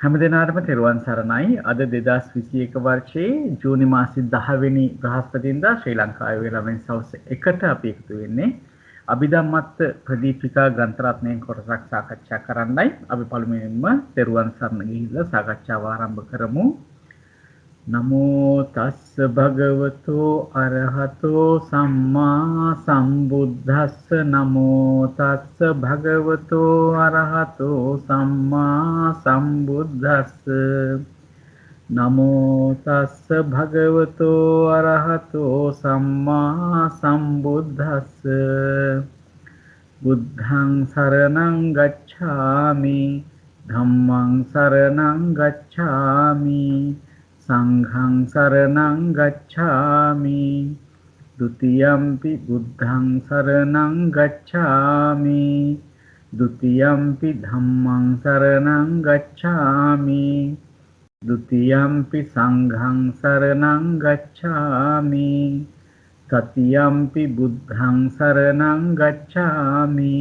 හැමදෙනාටම තෙරුවන් සරණයි. අද 2021 වර්ෂයේ ජූනි මාසයේ 10 වෙනි බ්‍රහස්පතින්දා ශ්‍රී ලංකාවේ වෙලාවෙන් සවස් 1ට අපි එකතු වෙන්නේ. අභිධම්මත් ප්‍රදීපිකා ග්‍රන්ථ රත්නයෙන් කොටසක් සාකච්ඡා කරන්නයි. අපි පළමුවෙන්ම තෙරුවන් සරණ ගිහිල්ලා සාකච්ඡාව ආරම්භ කරමු. නමෝ තස්ස භගවතෝ අරහතෝ සම්මා සම්බුද්දස්ස නමෝ තස්ස භගවතෝ අරහතෝ සම්මා සම්බුද්දස්ස නමෝ තස්ස භගවතෝ අරහතෝ සම්මා සම්බුද්දස්ස බුද්ධං සරණං ගච්ඡාමි ධම්මං සරණං ගච්ඡාමි සංඝං සරණං ගච්ඡාමි ဒ ුතියම්පි බුද්ධං සරණං ගච්ඡාමි ဒ ුතියම්පි ධම්මං සරණං ගච්ඡාමි ဒ ුතියම්පි සංඝං සරණං ගච්ඡාමි තතියම්පි බුද්ධං සරණං ගච්ඡාමි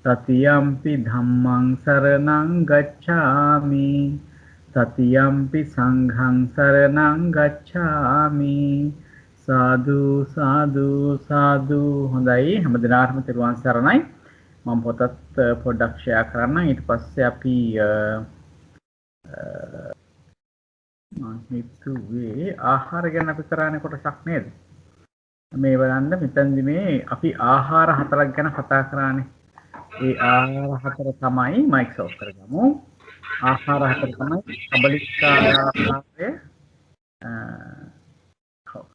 තතියම්පි ධම්මං සරණං ගච්ඡාමි තතියම්පි සංඝං සරණං ගච්ඡාමි සාදු සාදු සාදු. හොඳයි, හැමදෙනාටම තෙරුවන් සරණයි. මම පොතත් පොඩ්ඩක් ෂෙයා කරන්න. ඊට පස්සේ අපි මම හිතුවේ ආහාර ගැන අපි කරන්නේ කොටසක් නේද? මේ බලන්න මෙතනදි මේ අපි ආහාර හතරක් ගැන කතා කරානේ. ඒ ආහාර හතර තමයි මයික් ඔෆ් කරගමු. ආහාර හතර තමයි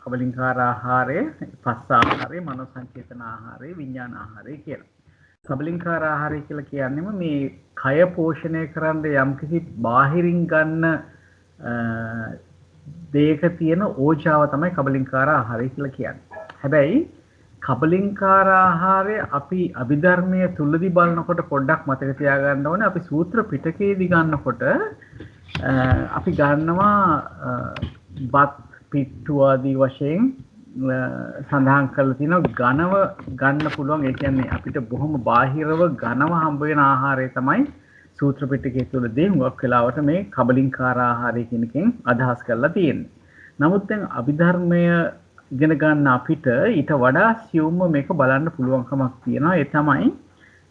කබලින්කාර ආහාරය, පස්ස ආහාරය, මනෝ සංචේතන ආහාරය, විඥාන ආහාරය කියලා. කබලින්කාර ආහාරය කියලා කියන්නේම මේ කය පෝෂණය කරන්න යම්කිසි බාහිරින් ගන්න දෙයක තියෙන ඕජාව තමයි කබලින්කාර ආහාරය කියලා කියන්නේ. හැබැයි කබලින්කාර ආහාරය අපි අභිධර්මයේ තුලදී බලනකොට පොඩ්ඩක් මතක තියාගන්න ඕනේ. අපි සූත්‍ර පිටකයේදී ගන්නකොට අපි ගන්නවා බත් පිට්ටු ආදී වශයෙන් සඳහන් කරලා තිනවා ඝනව ගන්න පුළුවන්. ඒ කියන්නේ අපිට බොහොම බාහිරව ඝනව හම්බ වෙන ආහාරය තමයි සූත්‍ර පිටකයේ තුලදී හුඟක් වෙලාවට මේ කබලින්කාර ආහාරය කියන එකෙන් අදහස් කරලා තියෙන්නේ. නමුත් දැන් අභිධර්මය ඉගෙන ගන්න අපිට ඊට වඩා සියුම්ව මේක බලන්න පුළුවන්කමක් තියෙනවා. ඒ තමයි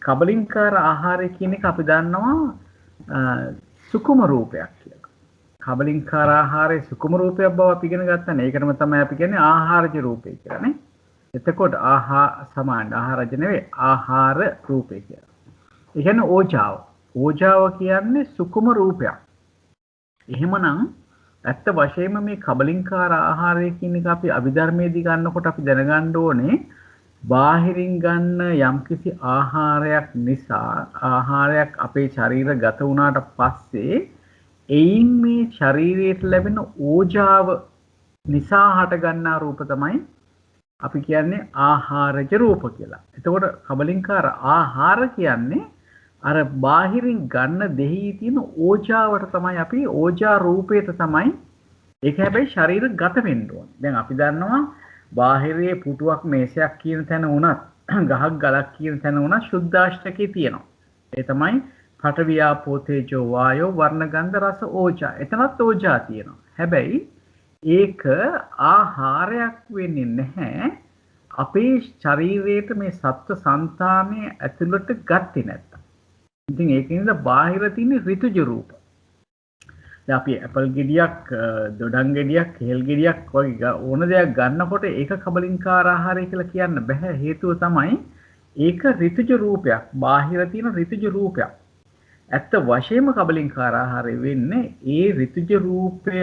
කබලින්කාර ආහාරය කියන එක අපි දන්නවා සුකුම රූපයක් කියලා. කබලින්කාර ආහාරයේ සුකුම රූපයක් බව අපි ඉගෙන ගත්තා නේ. ඒකටම තමයි අපි කියන්නේ ආහාරජ රූපය කියලා නේ. එතකොට සමාන ආහාරජ නෙවෙයි ආහාර රූපය කියලා. ඒ කියන්නේ ඕජාව. ඕජාව කියන්නේ සුකුම රූපයක්. එහෙමනම් ඇත්ත වශයෙන්ම මේ කබලින්කාර ආහාරය කියන එක අපි අභිධර්මයේදී ගන්නකොට අපි දැනගන්න ඕනේ බාහිරින් ගන්න යම්කිසි ආහාරයක් නිසා ආහාරයක් අපේ ශරීරගත වුණාට පස්සේ එයින් මේ ශරීරයට ලැබෙන ඕජාව නිසා හටගන්නා රූප තමයි අපි කියන්නේ ආහාරජ රූප කියලා. එතකොට කබලින්කාර ආහාර කියන්නේ අර බාහිරින් ගන්න දෙහි තියෙන ඕජාවට තමයි අපි ඕජා රූපයට තමයි ඒක හැබැයි ශරීරගත වෙන්න ඕන. දැන් අපි දන්නවා බාහිරයේ පුටුවක් මේසයක් කියන තැන වුණත් ගහක් ගලක් කියන තැන වුණත් සුද්ධාෂ්ටකේ තියෙනවා. ඒ තමයි පඨවි ආපෝ තේජෝ වායෝ වර්ණ ගන්ධ රස ඕජා. එතනත් ඕජා තියෙනවා. හැබැයි ඒක ආහාරයක් වෙන්නේ නැහැ. අපේ ශරීරයට මේ සත්ව සංතානයේ ඇතුළට ගත්තේ නැත්නම්. ඉතින් ඒකින්ද බාහිර තියෙන ඍතුජ රූප. දැන් අපි ඇපල් ගෙඩියක්, දොඩම් ගෙඩියක්, කෙල් ගෙඩියක් වගේ ඕන දෙයක් ගන්නකොට ඒක කබලින්කාර ආහාරය කියලා කියන්න බෑ. හේතුව තමයි ඒක ඍතුජ රූපයක්. බාහිර තියෙන ඍතුජ රූපයක්. ඇත්ත වශයෙන්ම කබලින්කාර ආහාරය වෙන්නේ ඒ ඍතුජ රූපය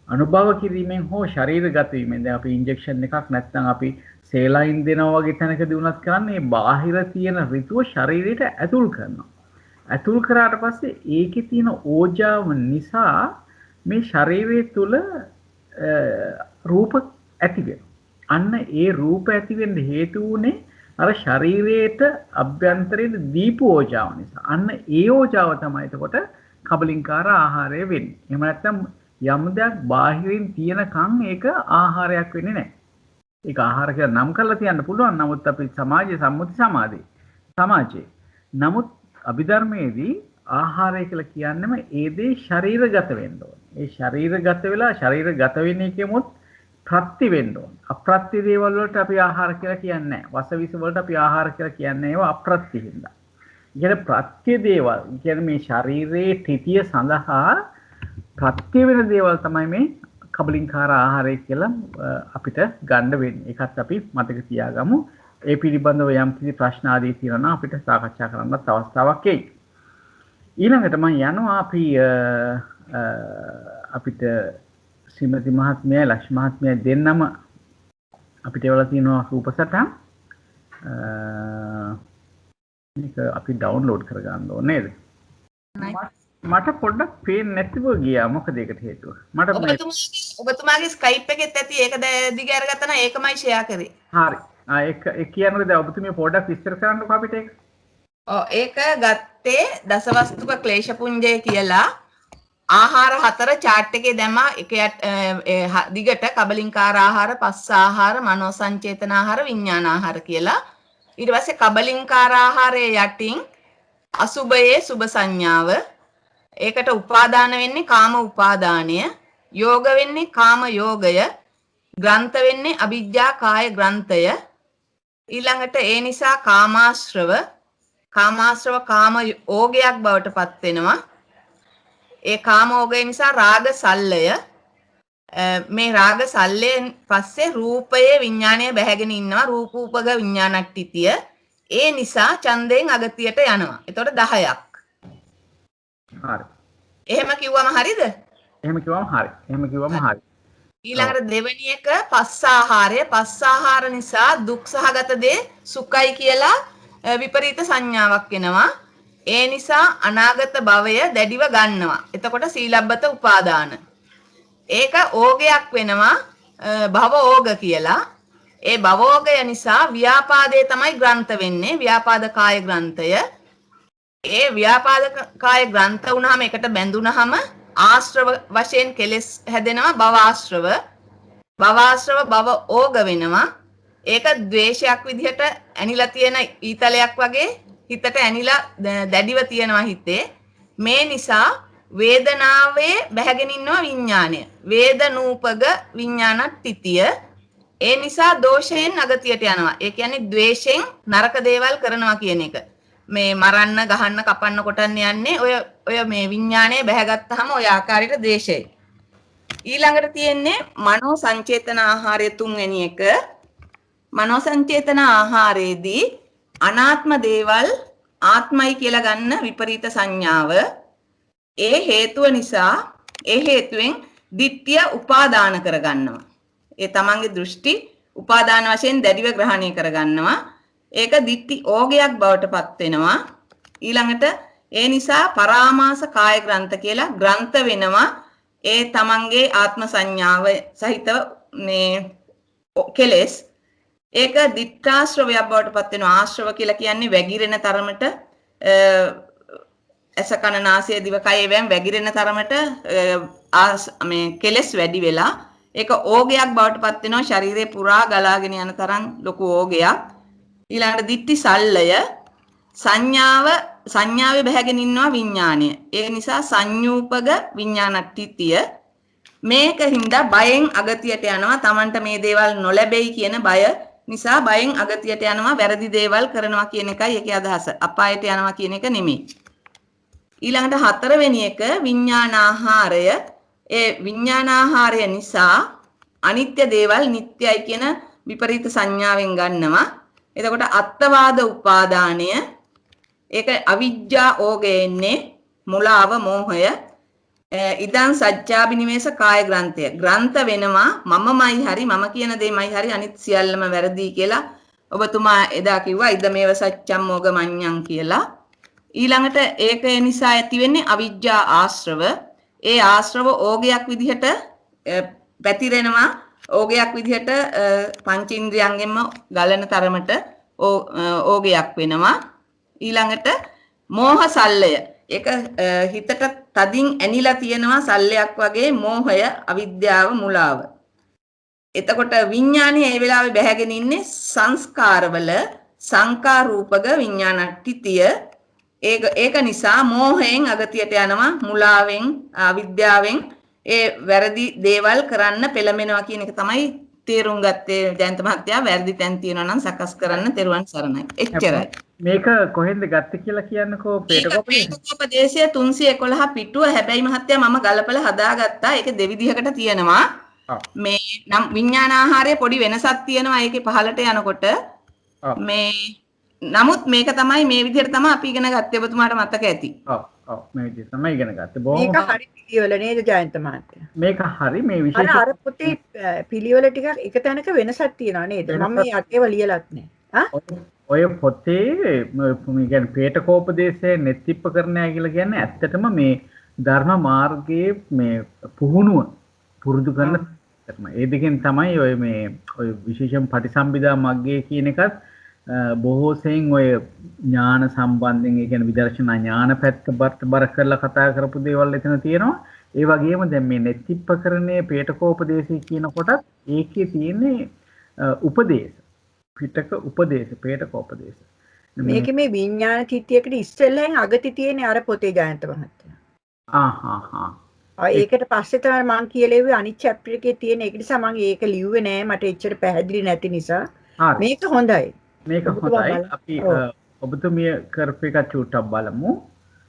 අනුභව කිරීමෙන් හෝ ශරීරගත වීමෙන්. දැන් අපි ඉන්ජෙක්ෂන් එකක් නැත්නම් අපි සේලයින් දෙනවා වගේ තැනකදී උනත් කරන්නේ බාහිර තියෙන ඍතුව ශරීරයට ඇතුල් කරනවා. ඇතුල් කරාට පස්සේ ඒකේ තියෙන ඕජාව නිසා මේ ශරීරය තුල රූප ඇති වෙනවා. අන්න ඒ රූප ඇති වෙන්න හේතු වුණේ අර ශරීරයට අභ්‍යන්තරයේ දීප ඕජාව නිසා. අන්න ඒ ඕජාව තමයි එතකොට කබලින්කාර ආහාරය වෙන්නේ. එහෙම නැත්නම් යම් දෙයක් බාහිරින් තියෙනකන් ඒක ආහාරයක් වෙන්නේ නැහැ. ඒක ආහාර කියලා නම් කරලා තියන්න පුළුවන්. නමුත් අපි සමාජයේ සම්මුති සමාජයේ නමුත් අභිධර්මයේදී ආහාරය කියලා කියන්නේම ඒ දේ ශරීරගත වෙන්න ඕනේ. ඒ ශරීරගත වෙලා ශරීරගත වෙන එකෙමුත් ප්‍රත්‍ය වෙන්න ඕනේ. අප්‍රත්‍ය දේවල් වලට අපි ආහාර කියලා කියන්නේ නැහැ. වසවිස වලට අපි ආහාර කියලා කියන්නේ ඒවා අප්‍රත්‍ය හින්දා. ඉතින් ප්‍රත්‍ය දේවල් කියන්නේ මේ ශරීරයේ තිතිය සඳහා ප්‍රත්‍ය වෙන දේවල් තමයි මේ කබලින්කාර ආහාරය කියලා අපිට ගන්න වෙන්නේ. ඒකත් අපි මතක තියාගමු. ඒ පිළිබඳව යම් කිසි ප්‍රශ්න ආදී තියෙනවා නම් අපිට සාකච්ඡා කරන්නත් අවස්ථාවක් එයි. ඊළඟට මම යනවා අපි අපිට ශ්‍රීමති මහත්මිය ලක්ෂ්මී මහත්මිය දෙන්නම අපිට ඒවල තියෙනවා රූපසටහන් මේක අපි ඩවුන්ලෝඩ් කරගන්න ඕනේ නේද? මට පොඩ්ඩක් පේන්නේ නැතිව ගියා. මොකද ඒකට හේතුව? මට ඔබතුමාගේ ස්කයිප් එකෙත් ඇති ඒක දිග අරගත්තා නම් ඒකමයි ෂෙයා කරේ. හරි. ඒක කියන්නේ දැන් ඔබතුමිය පොඩ්ඩක් විස්තර කරන්නකෝ අපිට ඒක. ඒක ගත්තේ දසවස්තුක ක්ලේශ පුඤ්ජය කියලා ආහාර හතර chart එකේ දැම්මා. එක දිගට කබලින්කාර ආහාර, පස්ස ආහාර, මනෝ සංචේතන ආහාර, විඥාන ආහාර කියලා. ඊට පස්සේ කබලින්කාර ආහාරයේ යටින් අසුභයේ සුභ සංඥාව, ඒකට උපාදාන වෙන්නේ කාම උපාදානය, යෝග වෙන්නේ කාම යෝගය, ග්‍රන්ථ වෙන්නේ අවිජ්ජා කාය ග්‍රන්ථය. ඊළඟට ඒ නිසා කාමාශ්‍රව කාම ඕගයක් බවට පත් වෙනවා. ඒ කාම ඕගය නිසා රාග සල්ලය. මේ රාග සල්ලයෙන් පස්සේ රූපයේ විඥාණය බැහැගෙන ඉන්නවා. රූපූපග විඥානට්ටිතිය. ඒ නිසා ඡන්දයෙන් අගතියට යනවා. එතකොට 10ක්. හරි. එහෙම කිව්වම හරිද? එහෙම කිව්වම හරි. ඊළඟට දෙවෙනි එක පස්සාහාරය. පස්සාහාර නිසා දුක් සහගත දේ සුඛයි කියලා විපරීත සංඥාවක් එනවා. ඒ නිසා අනාගත භවය දැඩිව ගන්නවා. එතකොට සීලබ්බත උපාදාන. ඒක ඕගයක් වෙනවා භව ඕග කියලා. ඒ භවෝගය නිසා ව්‍යාපාදේ තමයි ග්‍රන්ථ වෙන්නේ. ව්‍යාපාද කාය ග්‍රන්ථය. ඒ ව්‍යාපාද කාය ග්‍රන්ථ වුණාම එකට බැඳුනහම ආශ්‍රව වශයෙන් කෙලෙස් හැදෙනවා. භව ආශ්‍රව භව ඕග වෙනවා. ඒක ද්වේෂයක් විදිහට ඇනිලා තියෙන ඊතලයක් වගේ හිතට ඇනිලා දැඩිව තියෙනවා හිතේ. මේ නිසා වේදනාවේ බැහැගෙන ඉන්නවා විඥාණය. වේදනූපග විඥානට්ඨිතිය. ඒ නිසා දෝෂයෙන් අගතියට යනවා. ඒ කියන්නේ ද්වේෂයෙන් නරක දේවල් කරනවා කියන එක. මේ මරන්න, ගහන්න, කපන්න, කොටන්න යන්නේ ඔය මේ විඥාණය බැහැගත්තාම ඔය ආකාරයට ද්වේෂය. ඊළඟට තියෙන්නේ මනෝ සංචේතන ආහාරය තුන්වෙනි එක. මනෝ සංචේතන ආහාරයේදී අනාත්ම දේවල් ආත්මයි කියලා ගන්න විපරීත සංඥාව. ඒ හේතුව නිසා ඒ හේතුවෙන් ditthිය උපාදාන කරගන්නවා. ඒ තමන්ගේ දෘෂ්ටි උපාදාන වශයෙන් දැඩිව ග්‍රහණය කරගන්නවා. ඒක ditthි ඕගයක් බවට පත් වෙනවා. ඊළඟට ඒ නිසා පරාමාස කාය ග්‍රන්ථ කියලා ග්‍රන්ථ වෙනවා. ඒ තමන්ගේ ආත්ම සංඥාව සහිතව මේ කෙලෙස්. ඒක දිත්තාශ්‍රවයක් බවට පත් වෙනවා. ආශ්‍රව කියලා කියන්නේ වැగిරෙන තරමට ඇස කන නාසය දිවකය වෑම් වැగిරෙන තරමට මේ කෙලෙස් වැඩි වෙලා ඒක ඕගයක් බවට පත් වෙනවා. ශරීරේ පුරා ගලාගෙන යන තරම් ලොකු ඕගයක්. ඊළඟට දිට්ටි සල්ලය සංඥාවේ බැහැගෙන ඉන්නවා විඥාණය. ඒ නිසා සංයූපග විඥානට්ඨිතිය. මේක හින්දා බයෙන් අගතියට යනවා. Tamanට මේ දේවල් නොලැබෙයි කියන බය නිසා බයෙන් අගතියට යනවා. වැරදි දේවල් කරනවා කියන එකයි ඒකේ අදහස. අපායට යනවා කියන එක නෙමෙයි. ඊළඟට හතරවෙනි එක විඥානාහාරය. ඒ විඥානාහාරය නිසා අනිත්‍ය දේවල් නිට්ටයයි කියන විපරීත සංඥාවෙන් ගන්නවා. එතකොට අත්වාද උපාදානය. ඒක අවිජ්ජා ඕගයෙන්නේ මුලාව මෝහය. ඉදන් සත්‍යාබිනිවේෂ කාය ග්‍රන්ථය. ග්‍රන්ථ වෙනවා මමමයි හරි මම කියන දෙයමයි හරි අනිත් සියල්ලම වැරදි කියලා. ඔබතුමා එදා කිව්වා ඉදමේව සත්‍යම් මෝග මඤ්ඤං කියලා. ඊළඟට ඒක නිසා ඇති වෙන්නේ අවිජ්ජා ආශ්‍රව. ඒ ආශ්‍රව ඕගයක් විදිහට පැතිරෙනවා. ඕගයක් විදිහට පංචේන්ද්‍රයන්ගෙන්ම ගලන තරමට ඕගයක් වෙනවා. ඊළඟට මෝහ සල්ලය. ඒක හිතට තදින් ඇනිලා තියෙනවා සල්ලයක් වගේ මෝහය අවිද්‍යාව මුලාව. එතකොට විඥානය ඒ වෙලාවේ බැහැගෙන ඉන්නේ සංස්කාරවල සංකාරූපක විඥානට්ඨිතිය. ඒක නිසා මෝහයෙන් අගතියට යනවා, මුලාවෙන්, අවිද්‍යාවෙන් ඒ වැරදි දේවල් කරන්න පෙළඹෙනවා කියන එක තමයි තේරුම් ගත්තේ ජයන්ත මහත්තයා. වැරදි තැන් තියෙනවා නම් සකස් කරන්න තෙරුවන් සරණයි. එච්චරයි. මේක කොහෙන්ද ගත්තේ කියලා කියන්නකෝ. පේටකෝපදේශය 311 පිටුව. හැබැයි මහත්තයා මම ගලපලා හදාගත්තා. ඒක දෙවිදිහකට තියෙනවා. මේ නම් විඥානාහාරයේ පොඩි වෙනසක් තියෙනවා ඒකේ පහලට යනකොට. මේ නමුත් මේක තමයි මේ විදිහට තමයි අපි ඉගෙන ගත්තේ. ඔබතුමාට මතක ඇති. ඔව් මේ විදිහට තමයි ඉගෙන ගත්තේ. මේක හරි පිළිවෙල නේද ජයන්ත මහත්තයා? මේක හරි මේ විශේෂ අර පොතේ පිළිවෙල ටිකක් එක තැනක වෙනසක් තියෙනවා නේද? මම මේ අටේව ලියලත් නැහැ. ඔය පොතේ මේ කියන්නේ පේටකෝපදේශයේ නෙත්තිප්පකරණය කියලා කියන්නේ ඇත්තටම මේ ධර්ම මාර්ගයේ මේ පුහුණුව පුරුදු කරන තමයි. ඒ දෙකෙන් තමයි ඔය මේ ඔය විශේෂම පටිසම්භිදා මග්ගයේ කියන එකත් බොහෝ සෙයින් ඔය ඥාන සම්බන්ධයෙන් ඒ කියන්නේ විදර්ශනා ඥාන පැත්ත බර කරලා කතා කරපු දේවල් එතන තියෙනවා. ඒ වගේම දැන් මේ නෙත්තිප්පකරණයේ පේටකෝපදේශය කියන කොටත් ඒකේ තියෙන්නේ උපදේශ පිටක උපදේශ පේටකෝපදේශ. මේකේ මේ විඥාන තිතියකට ඉස්සෙල්ලෙන් අගති තියෙන අර පොතේ ජයන්ත මහත්තයා. ඒකට පස්සේ තමයි මම කියලෙව්වේ අනිත් chapter එකේ තියෙන. ඒක නිසා මම ඒක ලිව්වේ නෑ. මට එච්චර පැහැදිලි නැති නිසා. මේක හොඳයි. මේක හොඳයි. අපි ඔබතුමිය කරපු එක චූට්ටක් බලමු.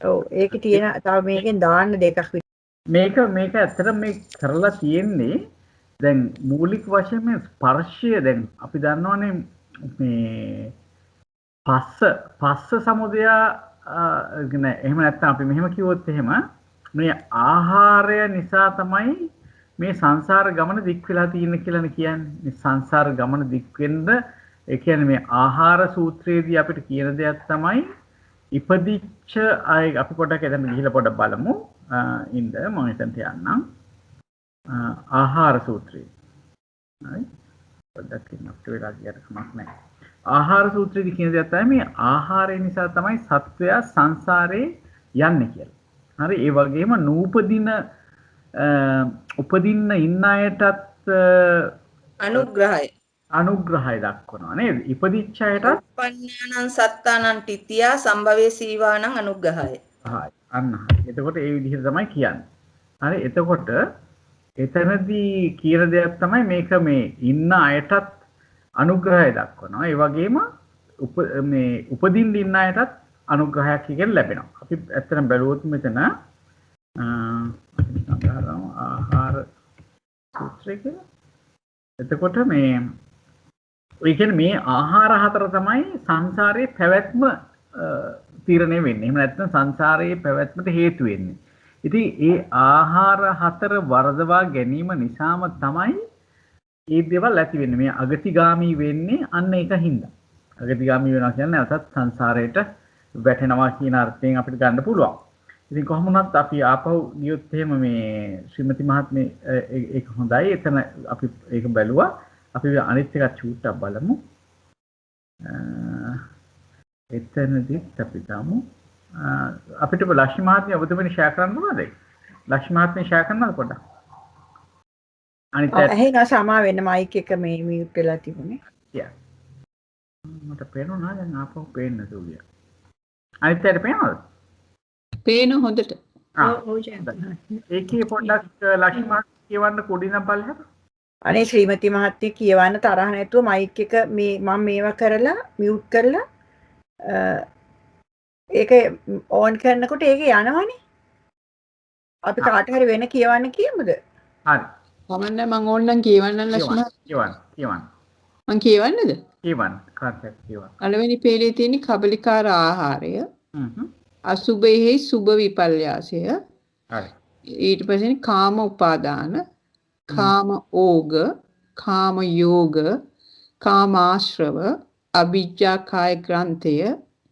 ඔව් ඒකේ තියෙන තව මේකෙන් දාන්න දෙකක් මේක ඇත්තටම මේ කරලා තියෙන්නේ දැන් මූලික වශයෙන් මේ ස්පර්ශය දැන් අපි දන්නවනේ මේ පස්ස සමුදය එහෙම නැත්නම් අපි මෙහෙම කිව්වොත් එහෙම මේ ආහාරය නිසා තමයි මේ සංසාර ගමන දික් වෙලා තියෙන්නේ කියලානේ කියන්නේ. මේ සංසාර ගමන දික් වෙන්න ඒ කියන්නේ මේ ආහාර සූත්‍රයේදී අපිට කියන දෙයක් තමයි ඉපදිච්ච අය අපි පොඩ්ඩක් එතන ගිහිල්ලා පොඩ්ඩක් බලමු. ඉන්න මම එතනට යන්නම්. ආහාර සූත්‍රය. හරි. පොඩ්ඩක් ඉන්නත් වෙලා ගියට කමක් නැහැ. ආහාර සූත්‍රයේදී කියන දෙයක් තමයි මේ ආහාරය නිසා තමයි සත්වයා සංසාරේ යන්නේ කියලා. හරි. ඒ වගේම උපදින්න ඉන්න අයටත් අනුග්‍රහය දක්වනවා නේද? ඉපදිච්ච අයටත් පඤ්ඤානං සත්තානං තිතියා සම්භවේ සීවානං අනුග්‍රහය. හරි. අන්න හරි. එතකොට ඒ විදිහට තමයි කියන්නේ. හරි. එතකොට එතනදී කියන දෙයක් තමයි මේක මේ ඉන්න අයටත් අනුග්‍රහය දක්වනවා. ඒ වගේම මේ උපදින්න ඉන්න අයටත් අනුග්‍රහයක් කියන ලැබෙනවා. අපි ඇත්තටම බැලුවොත් මෙතන ආහාර සූත්‍රය කියලා. එතකොට මේ ඒ කියන්නේ මේ ආහාර හතර තමයි සංසාරයේ පැවැත්ම තීරණය වෙන්නේ. එහෙම නැත්නම් සංසාරයේ පැවැත්මට හේතු වෙන්නේ. ඉතින් ඒ ආහාර හතර වර්ධවා ගැනීම නිසාම තමයි මේ දේවල් ඇති වෙන්නේ. මේ අගතිගාමී වෙන්නේ අන්න ඒක හින්දා. අගතිගාමී වෙනවා කියන්නේ අසත් සංසාරයට වැටෙනවා කියන අර්ථයෙන් අපිට ගන්න පුළුවන්. ඉතින් කොහොම වුණත් අපි ආපහු ගියොත් එහෙම මේ ශ්‍රීමති මහත්මිය ඒක හොඳයි. එතන අපි ඒක බැලුවා. අපි අනිත් එකත් චූට්ටක් බලමු. එතනදිත් අපි ගමු. අපිට ලක්ෂ්මී මහත්මිය ඔබතුමනි ෂෙයා කරන්න ඕනද? ලක්ෂ්මී මහත්මිය ෂෙයා කරන්නද පොඩ්ඩක්? අනිත් ඇහෙනවා සමා වෙන්න මයික් එක මේ මියුට් වෙලා තිබුණේ. යා. මට පේනවා දැන් ආපහු පේන්න තුලිය. අනිත් පැයට පේනවද? පේන හොඳට. ඒකේ පොඩ්ඩක් ලක්ෂ්මී මහත්මිය කියවන්න කොඩිනම් බලන්න. අනේ ශ්‍රීමති මහත්මිය කියවන්න තරහ නැතුව මයික් එක මේ මම මේවා කරලා මියුට් කරලා ඒක ඕන් කරනකොට ඒක යනවනේ. අපි කාට හරි වෙන කියවන්න කියමුද? හරි. කමන්න මම ඕන්නම් කියවන්න ලක්ෂ්මී. කියවන්න. මං කියවන්නද? කියවන්න. කාටද කියවන්න. පළවෙනි පේළියේ තියෙන කබලිකාර ආහාරය. අසුභෙහි සුභ විපල්යාසය. හරි. ඊට පස්සේ කාම උපාදාන, කාම ඕග, කාම යෝග, කාමාශ්‍රව, අවිජ්ජා කාය ග්‍රන්ථය,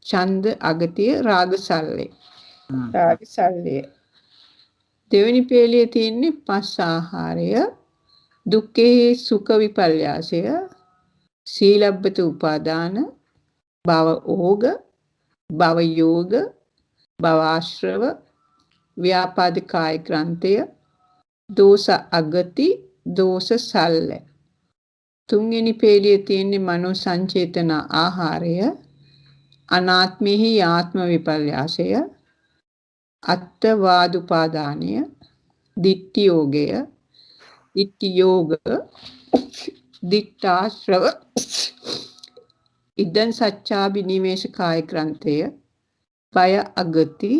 ඡන්ද අගතිය, රාගසල්ලේ. රාගසල්ලේ. දෙවෙනි පේළියේ තියෙන්නේ පස් ආහාරය, දුක්ඛේ සුඛ විපල්යාසය, සීලබ්බත උපාදාන, භව ඕග, භව යෝග, භව ආශ්‍රව, ව්‍යාපාද කාය ග්‍රන්ථය, දෝෂ අගති, දෝෂ සල්ල. තුන්වෙනි පේළියේ තියෙන්නේ මනෝ සංචේතන ආහාරය, අනාත්මෙහි ආත්ම විපර්යාසය, අත්වාදුපාදානය, දිට්ඨි යෝගය, දිට්ඨි යෝග, දිට්ඨාශ්‍රව, ඉදන් සච්චාබිනිවේෂ කාය ග්‍රන්ථය, බය අගති,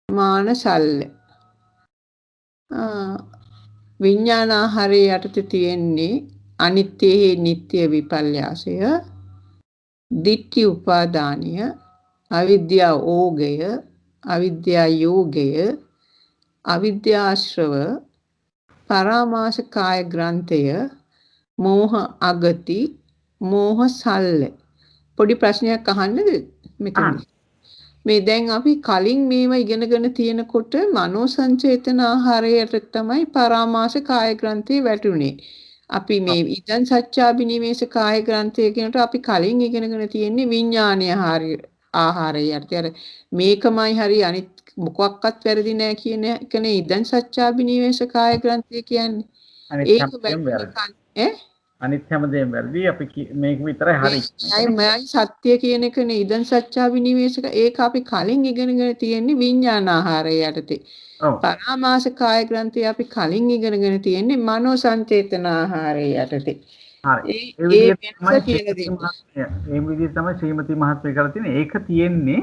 මානසල්ල. විඥානාහාරයේ යටතේ තියෙන්නේ අනිත්‍යෙහි නිට්ටය විපල්යාසය, දිට්ඨි උපාදානය, අවිද්‍යා ඕගය, අවිද්‍යා යෝගය, අවිද්‍යාශ්‍රව, පරාමාස කාය ග්‍රන්ථය, මෝහ අගති, මෝහ සල්ල. පොඩි ප්‍රශ්නයක් අහන්නද මෙතන? මේ දැන් අපි කලින් මේවා ඉගෙනගෙන තියෙනකොට මනෝ සංචේතන ආහාරයට තමයි පරාමාස කාය ග්‍රන්ථය වැටුනේ. අපි මේ ඉදන් සච්චාබිනිවේෂ කාය ග්‍රන්ථය කියනට අපි කලින් ඉගෙනගෙන තියෙන්නේ විඥානීය ආහාරයට. අර මේකමයි හරි අනිත් මොකක්වත් වැරදි නෑ කියන එකනේ ඉදන් සච්චාබිනිවේෂ කාය ග්‍රන්ථය කියන්නේ. ඒක අනිත් හැමදේම වැරදි. අපි මේක විතරයි හරි. මයි සත්‍ය කියන එකනේ ඉදන් සච්චාබිනිවේෂක. ඒක අපි කලින් ඉගෙනගෙන තියෙන්නේ විඥානාහාරය යටතේ. පරාමාස කාය ග්‍රන්ථය අපි කලින් ඉගෙනගෙන තියෙන්නේ මනෝ සංචේතන ආහාරය යටතේ. හරි. ඒ විදිහට තමයි ශ්‍රීමති මහත්මිය කරලා තියෙන්නේ. ඒක තියෙන්නේ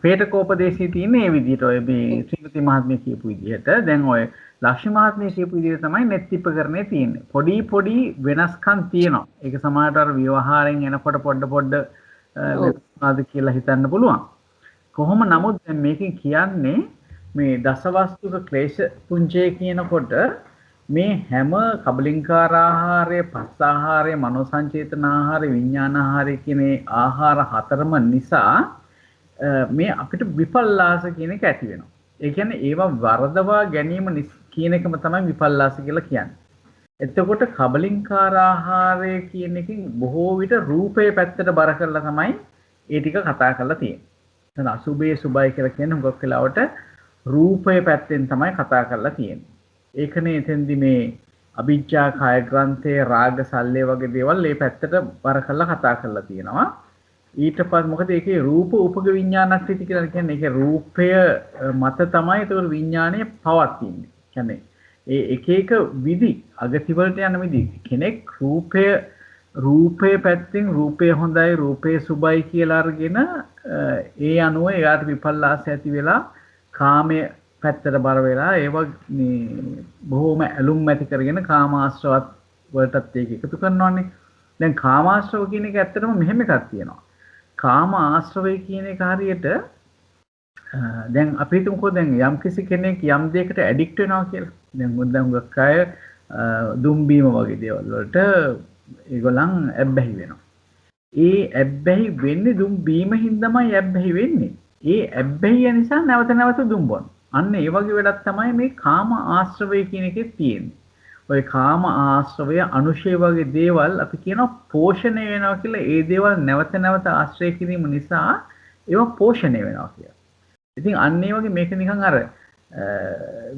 පේටකෝපදේශයේ තියෙන මේ විදිහට ඔය මේ ශ්‍රීමති මහත්මිය කියපු විදිහට. දැන් ඔය ලක්ෂ්මී මහත්මිය කියපු විදිහට තමයි නෙත්තිපකරණේ තියෙන්නේ. පොඩි වෙනස්කම් තියෙනවා. ඒක සමහරට අර ව්‍යවහාරයෙන් එනකොට පොඩ වෙනස්කාද කියලා හිතන්න පුළුවන්. කොහොම නමුත් දැන් මේකෙන් කියන්නේ මේ දසවස්තුක ක්ලේශ පුංජය කියනකොට මේ හැම කබලින්කාර ආහාරය, පස්ස ආහාරය, මනෝ සංචේතන ආහාරය, විඥාන ආහාරය කියන ආහාර හතරම නිසා මේ අපිට විපල්ලාස කියන එක ඇති වෙනවා. ඒ කියන්නේ ඒවා වරදවා ගැනීම කියන එකම තමයි විපල්ලාස කියලා කියන්නේ. එතකොට කබලින්කාර ආහාරය කියන එකෙන් බොහෝ විට රූපේ පැත්තට බර කරලා තමයි ඒ ටික කතා කරලා තියෙන්නේ. එතන අසුභේ සුභයි කියලා කියන හුඟක් වෙලාවට රූපේ පැත්තෙන් තමයි කතා කරලා තියෙන්නේ. ඒකනේ එතෙන්දි මේ අභිජ්ජා කාය ග්‍රන්ථයේ රාග සල්ලේ වගේ දේවල් මේ පැත්තට බර කරලා කතා කරලා තියෙනවා. ඊට පස්සේ මොකද ඒකේ රූප උපග විඥානක්‍රිති කියලා කියන්නේ ඒකේ රූපය මත තමයි ඒක විඥානය පවතින්නේ. කියන්නේ ඒ එක විදි අගති වලට යන විදි කෙනෙක් රූපේ පැත්තෙන් රූපය හොඳයි රූපය සුබයි කියලා අරගෙන ඒ අනුව එයාට විපල්ලාස ඇති වෙලා කාමයේ පැත්තට බර වෙලා ඒවා බොහොම ඇලුම් ඇති කරගෙන කාමාශ්‍රවත් වලටත් ඒක එකතු කරනවානේ. දැන් කාමාශ්‍රව කියන එක ඇත්තටම මෙහෙම එකක් තියෙනවා. කාම ආශ්‍රවය කියන එක හරියට දැන් අපි හිතමුකෝ දැන් යම් කිසි කෙනෙක් යම් දෙයකට ඇඩික්ට් වෙනවා කියලා. දැන් හුඟක් අය දුම්බීම වගේ දේවල් වලට ඒගොල්ලන් ඇබ්බැහි වෙනවා. ඒ ඇබ්බැහි වෙන්නේ දුම්බීම හින්දාමයි ඇබ්බැහි වෙන්නේ. ඒ ඇබ්බැහිය නිසා නැවත නැවත දුම් බොනවා. අන්න ඒ වගේ වැඩක් තමයි මේ කාම ආශ්‍රවය කියන එකේ තියෙන්නේ. ඔය කාම ආශ්‍රවය අනුශය වගේ දේවල් අපි කියනවා පෝෂණය වෙනවා කියලා. ඒ දේවල් නැවත නැවත ආශ්‍රය කිරීම නිසා ඒවා පෝෂණය වෙනවා කියලා. ඉතින් අන්න ඒ වගේ මේක නිකන් අර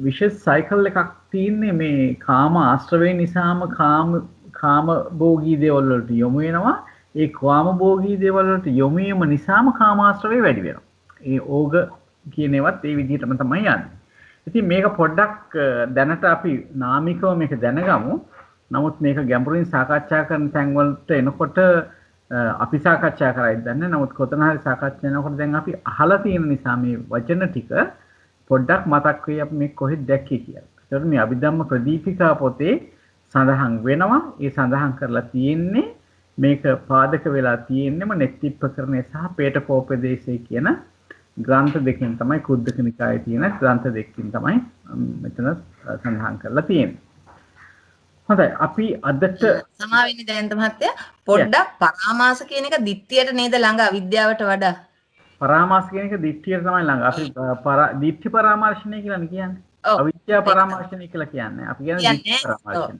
විශේෂ සයිකල් එකක් තියෙන්නේ මේ කාම ආශ්‍රවය නිසාම කාම භෝගී දේවල් වලට යොමු වෙනවා. ඒ කාම භෝගී දේවල් වලට යොමු වීම නිසාම කාම ආශ්‍රවය වැඩි වෙනවා. ඒ ඕග කියන ඒවාත් ඒ විදිහටම තමයි යන්නේ. ඉතින් මේක පොඩ්ඩක් දැනට අපි නාමිකව මේක දැනගමු. නමුත් මේක ගැඹුරින් සාකච්ඡා කරන තැන් වලට එනකොට අපි සාකච්ඡා කරයිද දන්නේ. නමුත් කොතන හරි සාකච්ඡා කරනකොට දැන් අපි අහලා තියෙන නිසා මේ වචන ටික පොඩ්ඩක් මතක් වෙයි අපි මේ කොහෙද දැක්කේ කියලා. ඒතකොට මේ අභිධම්ම ප්‍රදීපිකා පොතේ සඳහන් වෙනවා. ඒ සඳහන් කරලා තියෙන්නේ මේක පාදක වෙලා තියෙන්නේම නෙත්තිප්පකරණය සහ පේටකෝපදේශය කියන ග්‍රන්ථ දෙකෙන් තමයි කුද්දක නිකායේ තියෙන ග්‍රන්ථ දෙකකින් තමයි මෙතන සඳහන් කරලා තියෙන්නේ. හොඳයි අපි අදට සමාවෙන්නේ දයන්ත මහත්තයා පොඩ්ඩක් පරාමාස කියන එක දිට්ඨියට නේද ළඟ අවිද්‍යාවට වඩා පරාමාස කියන එක දිට්ඨියට තමයි ළඟ. අපි දිට්ඨි පරාමර්ශනය කියලා කියන්නේ. අවිද්‍යා පරාමර්ශනය කියලා කියන්නේ. අපි කියන්නේ දිට්ඨි පරාමර්ශනය.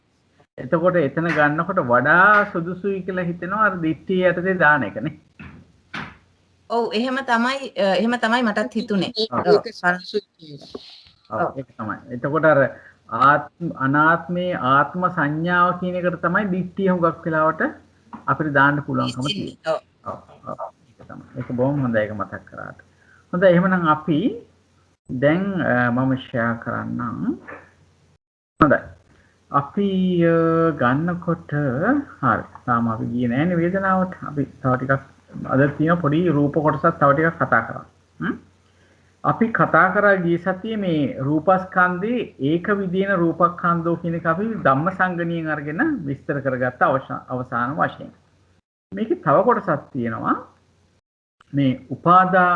එතකොට එතන ගන්නකොට වඩා සුදුසුයි කියලා හිතෙනවා අර දිට්ඨිය යටතේ දාන එකනේ. ඔව් එහෙම තමයි මටත් හිතුනේ. ඒක තමයි. එතකොට අර අනාත්මේ ආත්ම සංඥාව කියන එකට තමයි දිට්ඨිය හුඟක් වෙලාවට අපිට දාන්න පුළුවන්කම තියෙන්නේ. ඔව්. තමයි. ඒක බොහොම හොඳයි ඒක මතක් කරාට. හොඳයි එහෙනම් අපි දැන් මම ෂෙයා කරන්නම්. හොඳයි. අපි ගන්නකොට හරි. තාම අපි ගියේ නෑනේ වේදනාවට. අපි තව ටිකක් අද තියෙන පොඩි රූප කොටසක් තව ටිකක් කතා කරමු. අපි කතා කරා ගිය සතියේ මේ රූපස්කන්ධේ ඒක විදින රූපස්කන්ධෝ කියන එක අපි ධම්මසංගණියෙන් අරගෙන විස්තර කරගත්ත අවසාන වශයෙන්. මේකේ තව කොටසක් තියෙනවා. මේ උපාදා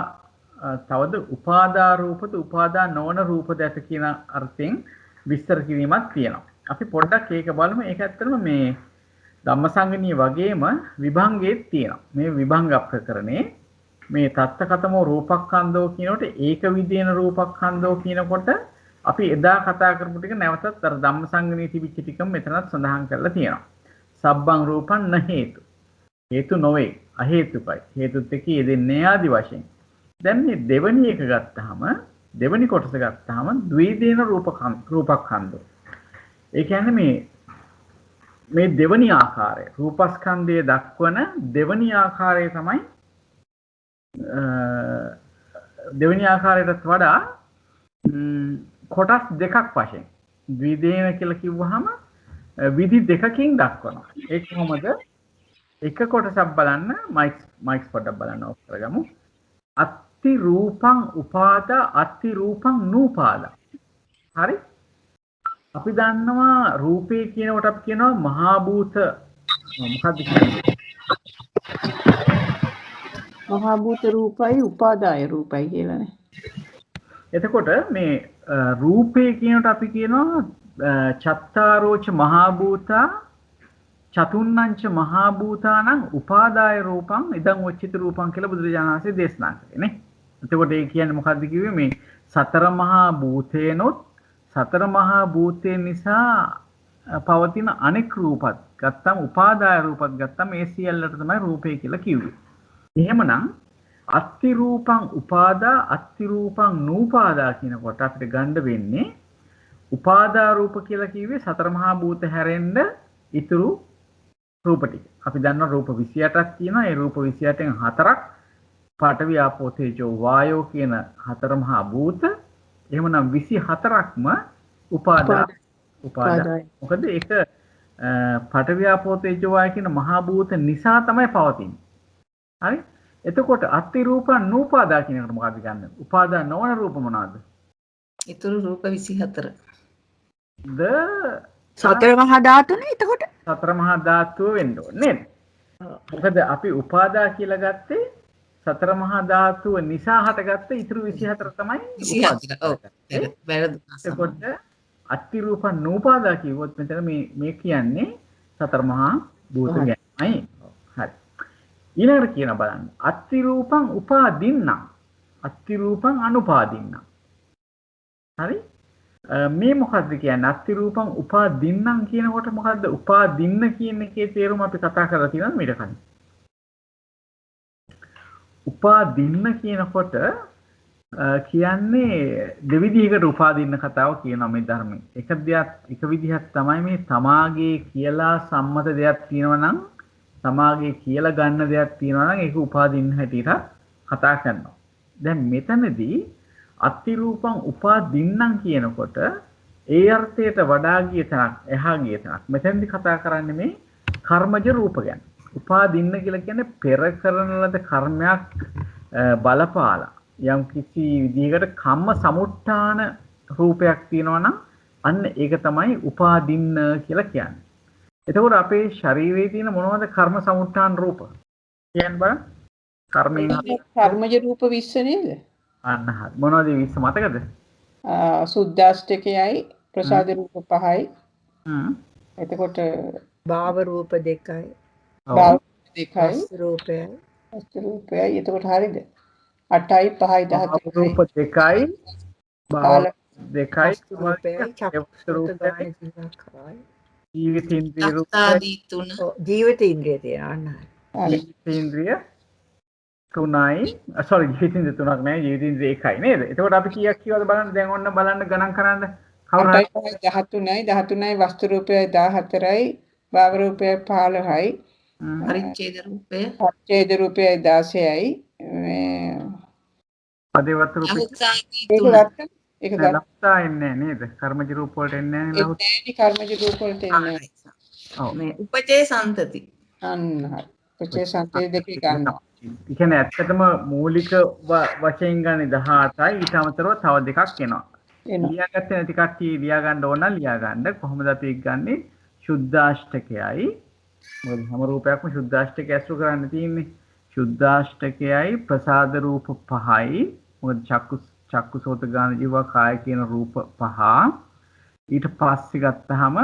තවද උපාදා රූපද උපාදා නොවන රූපද ඇත කියන අර්ථයෙන් විස්තර කිරීමක් තියෙනවා. අපි පොඩ්ඩක් ඒක බලමු. ඒක ඇත්තටම මේ ධම්මසංගණිය වගේම විභංගයේත් තියෙනවා. මේ විභංග ප්‍රකරණේ මේ තත්තකතමෝ රූපස්කන්ධෝ කියනකොට ඒක විදින රූපස්කන්ධෝ කියනකොට අපි එදා කතා කරපු ටික නැවතත් අර ධම්මසංගණියේ තිබිච්ච ටිකම මෙතනත් සඳහන් කරලා තියෙනවා. සබ්බං රූපං න හේතු. හේතු නොවේ. අහේතුකයි. හේතුත් එක්ක යෙදෙන්නේ ආදි වශයෙන්. දැන් මේ දෙවනි එක ගත්තාම දෙවනි කොටස ගත්තාම ද්විදේන රූපස්කන්ධෝ. ඒ කියන්නේ මේ දෙවනි ආකාරය රූපස්කන්ධයේ දක්වන දෙවනි ආකාරය තමයි දෙවෙනි ආකාරයටත් වඩා කොටස් දෙකක් වශයෙන් ද්විදේන කියලා කිව්වහම විදි දෙකකින් දක්වනවා. ඒක කොහොමද? එක කොටසක් බලන්න මයික්ස් පොඩ්ඩක් බලන්න ඔෆ් කරගමු. අත්ති රූපං උපාදා අත්ති රූපං නූපාදා. හරි? අපි දන්නවා රූපේ කියනකොට අපි කියනවා මහා භූත මොකක්ද කියන්නේ? මහා භූත රූපයි උපාදාය රූපයි කියලානේ. එතකොට මේ රූපේ කියනකොට අපි කියනවා චත්තාරෝච මහා භූතා චතුන්නංච මහා භූතානං උපාදාය රූපං ඉදං උච්චිත රූපං කියලා බුදුරජාණන් වහන්සේ දේශනා කළේ නේ. එතකොට ඒ කියන්නේ මොකද්ද කිව්වේ? මේ සතර මහා භූතේනොත් සතර මහා භූතේ නිසා පවතින අනෙක් රූපත් ගත්තම උපාදාය රූපත් ගත්තම ඒ සියල්ලට තමයි රූපේ කියලා කිව්වේ. එහෙමනම් අත්ති රූපං උපාදා අත්ති රූපං නූපාදා කියනකොට අපිට ගන්න වෙන්නේ උපාදා රූප කියලා කිව්වේ සතර මහා භූත හැරෙන්න ඉතුරු රූප ටික. අපි දන්නවා රූප 28ක් තියෙනවා. ඒ රූප 28න් හතරක් පඨවි ආපෝ තේජෝ වායෝ කියන හතර මහා භූත. එහෙමනම් 24ක්ම උපාදා. මොකද ඒක පඨවි ආපෝ තේජෝ වායෝ කියන මහා භූත නිසා තමයි පවතින්නේ. හරි? එතකොට අත්ති රූපං නූපාදා කියන එකට මොකක්ද ගන්න? උපාදා නොවන රූප මොනවාද? ඉතුරු රූප 24. සතර මහා ධාතුනේ එතකොට සතර මහා ධාතුව වෙන්න ඕනේ නේද? මොකද අපි උපාදා කියලා ගත්තේ සතර මහා ධාතුව නිසා හටගත්ත ඉතුරු 24 තමයි 24. ඔව්. වැරදි. එතකොට අත්ති රූපං නූපාදා කිව්වොත් මෙතන මේ කියන්නේ සතර මහා භූත ගැනයි. හරි. ඊළඟට කියන බලන්න අත්ති රූපං උපාදින්නම් අත්ති රූපං අනුපාදින්නම්. හරි? මේ මොකද්ද කියන්නේ අත්ති රූපං උපාදින්නම් කියනකොට මොකද්ද උපාදින්න කියන එකේ තේරුම අපි කතා කරලා තියෙනවද මීට කලින්? උපාදින්න කියනකොට කියන්නේ දෙවිදිහකට උපාදින්න කතාව කියනවා මේ ධර්මයේ. එක විදිහක් තමයි මේ තමාගේ කියලා සම්මත දෙයක් තියෙනවා නම් තමාගේ කියලා ගන්න දෙයක් තියෙනවා නම් ඒක උපාදින්න හැටියට කතා කරනවා. දැන් මෙතනදී අත්ති රූපං උපාදින්නම් කියනකොට ඒ අර්ථයට වඩා ගිය තැනක් එහා ගිය තැනක්. මෙතෙන්දී කතා කරන්නේ මේ කර්මජ රූප ගැන. උපාදින්න කියලා කියන්නේ පෙර කරන ලද කර්මයක් බලපාලා යම් කිසි විදිහකට කම්ම සමුට්ඨාන රූපයක් තියෙනවා නම් අන්න ඒක තමයි උපාදින්න කියලා කියන්නේ. එතකොට අපේ ශරීරයේ තියෙන මොනවද කර්ම සමුට්ඨාන රූප? කියන්න බලන්න. කර්මජ රූප 20 නේද? අන්න හරි. මොනවද 20 මතකද? සුද්දාෂ්ටකයයි ප්‍රසාද රූප 5යි. එතකොට භාව රූප 2යි. භාව 2යි. රූපයයි. රූපයයි. එතකොට හරියද? 8යි 5යි 14යි. රූප 2යි. භාව 2යි. රූපයයි. ජීවිතේන්ද්‍රිය රූප ආදී 3. ජීවිතේන්ද්‍රිය තියෙනවා. ජීවිතේන්ද්‍රිය 3යි. ජීවිතේන්ද්‍රිය 3ක් නෑ ජීවිතේන්ද්‍රිය 1යි නේද? එතකොට අපි කීයක් කියවද බලන්න දැන් ඔන්න බලන්න ගණන් කරන්න. කවුරු 8යි 13යි 13යි වස්තු රූපයයි 14යි භාව රූපයයි 15යි පරිච්ඡේද රූපය පරිච්ඡේද රූපයයි 16යි මේ පදේවත් රූපේ ලහුත්සාහී ඒක 3 ගත්තා ඒක නෑ ගත්තා ලහුතා එන්නේ නේද? කර්මජ රූප වලට එන්නේ නැහැ ලහුත්. එන්නේ කර්මජ රූප වලට එන්නේ ඔව්. මේ උපචේ සම්තති අන්න හරි ප්‍රචේ සංතේ දෙකේ ගන්නවා ඒ කියන්නේ ඇත්තටම මූලික වශයෙන් ගන්න 18යි ඊට අමතරව තව දෙකක් එනවා. එනවා ලියාගත්තේ නැති කට්ටිය ලියා ගන්න ඕන නම් ලියා ගන්න. කොහොමද අපි ඒක ගන්නෙ? සුද්ධාෂ්ටකයයි. මොකද හැම රූපයක්ම ශුද්ධාෂ්ටකය ඇසුරු කරන්න තියෙන්නේ. ශුද්ධාෂ්ටකයයි ප්‍රසාද රූප 5යි. මොකද චක්කුසෝත ගාන ජීව කාය කියන රූප 5. ඊට පස්සේ ගත්තාම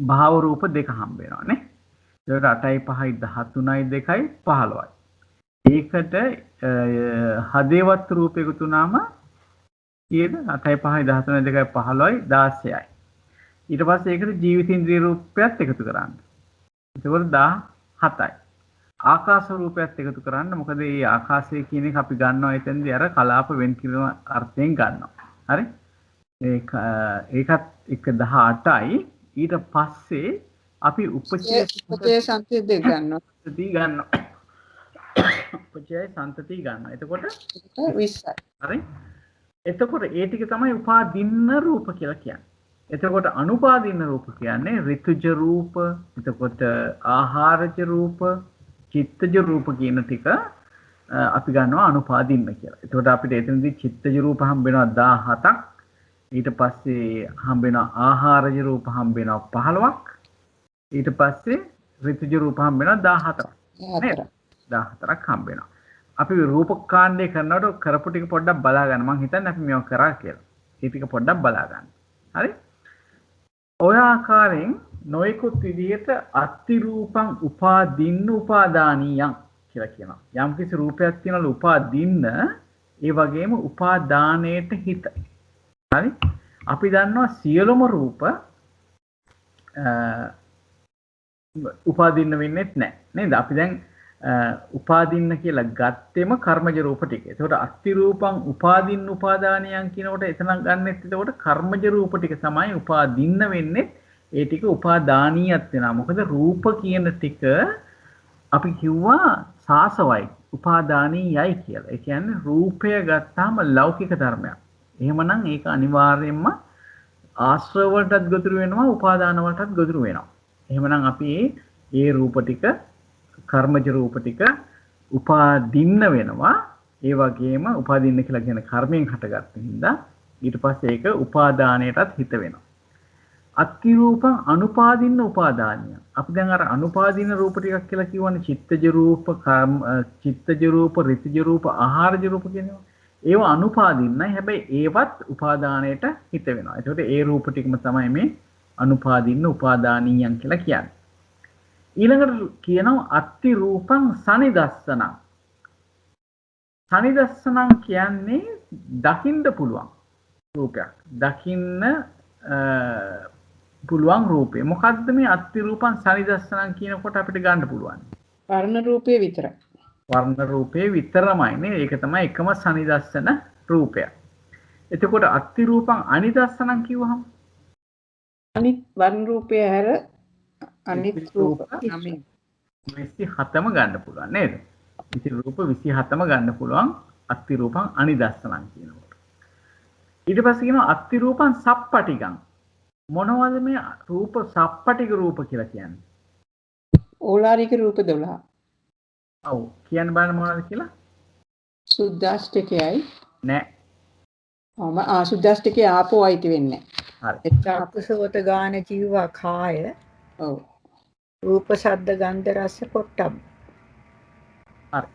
භාව රූප දෙක හම්බ වෙනවා නේ. ඒකට 8යි 5යි 13යි 2යි 15යි. ඒකට හදේවත් රූප එකතු වුණාම කීයද? 8යි 5යි 13යි 2යි 15යි 16යි. ඊට පස්සේ ඒකට ජීවිතින්ද්‍රිය රූපයත් එකතු කරන්න. ඒකවල 17යි. ආකාශ රූපයත් එකතු කරන්න. මොකද මේ ආකාශය කියන එක අපි ගන්නවා එතෙන්දී අර කලාප වෙන් කිරීම අර්ථයෙන් ගන්නවා. හරි? ඒකත් එක 18යි. ඊට පස්සේ අපි ප්‍රචේ සංතේ දෙක ගන්නවා උපචේ ගන්නවා. උපචේ සම්තති ගන්නවා. එතකොට 20යි හරි? එතකොට ඒ ටික තමයි උපාදින්න රූප කියලා කියන්නේ. එතකොට අනුපාදින්න රූප කියන්නේ ඍතුජ රූප, එතකොට ආහාරජ රූප, චිත්තජ රූප කියන ටික අපි ගන්නවා අනුපාදින්න කියලා. එතකොට අපිට එතනදී චිත්තජ රූප හම්බ වෙනවා 17ක්. ඊට පස්සේ හම්බ වෙනවා ආහාරජ රූප හම්බ වෙනවා 15ක්. ඊට පස්සේ ඍතුජ රූප හම්බ වෙනවා 14ක්. නේද? 14ක් හම්බ වෙනවා. අපි රූප කාණ්ඩය කරනකොට කරපු ටික පොඩ්ඩක් බලා ගන්න. මම හිතන්නේ අපි මේක කරා කියලා. ඒ ටික පොඩ්ඩක් බලා ගන්න. හරි? ඔය ආකාරයෙන් නොයෙකුත් විදිහට අත්ති රූපං උපාදින්න උපාදානියං කියලා කියනවා. යම් කිසි රූපයක් තියෙනවා උපාදින්න ඒ වගේම උපාදානයේට හිත. හරි? අපි දන්නවා සියලුම රූප උපාදින්න වෙන්නේ නැහැ. නේද? අපි දැන් උපාදින්න කියලා ගත්තෙම කර්මජ රූප ටික. ඒකට අස්ති රූපං උපාදින්න උපාදානියන් කියනකොට එතන ගන්නෙත් එතකොට කර්මජ රූප ටික තමයි උපාදින්න වෙන්නේ. ඒ ටික උපාදානියත් වෙනවා. මොකද රූප කියන ටික අපි කිව්වා සාසවයි උපාදානීයයි කියලා. ඒ කියන්නේ රූපය ගත්තාම ලෞකික ධර්මයක්. එහෙමනම් ඒක අනිවාර්යයෙන්ම ආශ්‍රව වලටත් ගොදුරු වෙනවා උපාදාන වලටත් ගොදුරු වෙනවා. එහෙමනම් අපි ඒ රූප ටික කර්මජ රූප ටික උපාදින්න වෙනවා. ඒ වගේම උපාදින්න කියලා කියන කර්මයෙන් හටගත්ත හින්දා ඊට පස්සේ ඒක උපාදානයටත් හිත වෙනවා. අත්ති රූපං අනුපාදින්න උපාදානිය. අපි දැන් අර අනුපාදින්න රූප ටිකක් කියලා කියවනේ චිත්තජ රූප, චිත්තජ රූප, ඍතුජ රූප, ආහාරජ රූප කියනවා. ඒව අනුපාදින්නයි. හැබැයි ඒවත් උපාදානයට හිත වෙනවා. ඒකට ඒ රූප ටිකම තමයි මේ අනුපාදින්න උපාදානියන් කියලා කියන්නේ. ඊළඟට කියනවා අත්ති රූපං සනිදස්සනං. සනිදස්සනං කියන්නේ දකින්න පුළුවන් රූපයක්. දකින්න පුළුවන් රූපේ. මොකද්ද මේ අත්ති රූපං සනිදස්සනං කියනකොට අපිට ගන්න පුළුවන්? වර්ණ රූපේ විතරයි. වර්ණ රූපේ විතරමයි නේ. ඒක තමයි එකම සනිදස්සන රූපය. එතකොට අත්ති රූපං අනිදස්සනං කිව්වහම අනිත් වර්ණ රූපය හැර අනිත් රූප 27ම ගන්න පුළුවන් නේද? ඉතින් රූප 27ම ගන්න පුළුවන් අත්ති රූපං අනිදස්සනං කියනකොට. ඊට පස්සේ කියනවා අත්ති රූපං සප්පටිගං. මොනවද මේ රූප සප්පටික රූප කියලා කියන්නේ? ඕලාරික රූප 12. ඔව් කියන්න බලන්න මොනවද කියලා? සුද්ධාෂ්ටකයයි නෑ. සුද්ධාෂ්ටකයේ ආපෝ අයිති වෙන්නේ හරි. චක්කුසෝත ගාන ජීව කාය ඔව් රූප ශබ්ද ගන්ධ රස පොට්ටම්. හරි.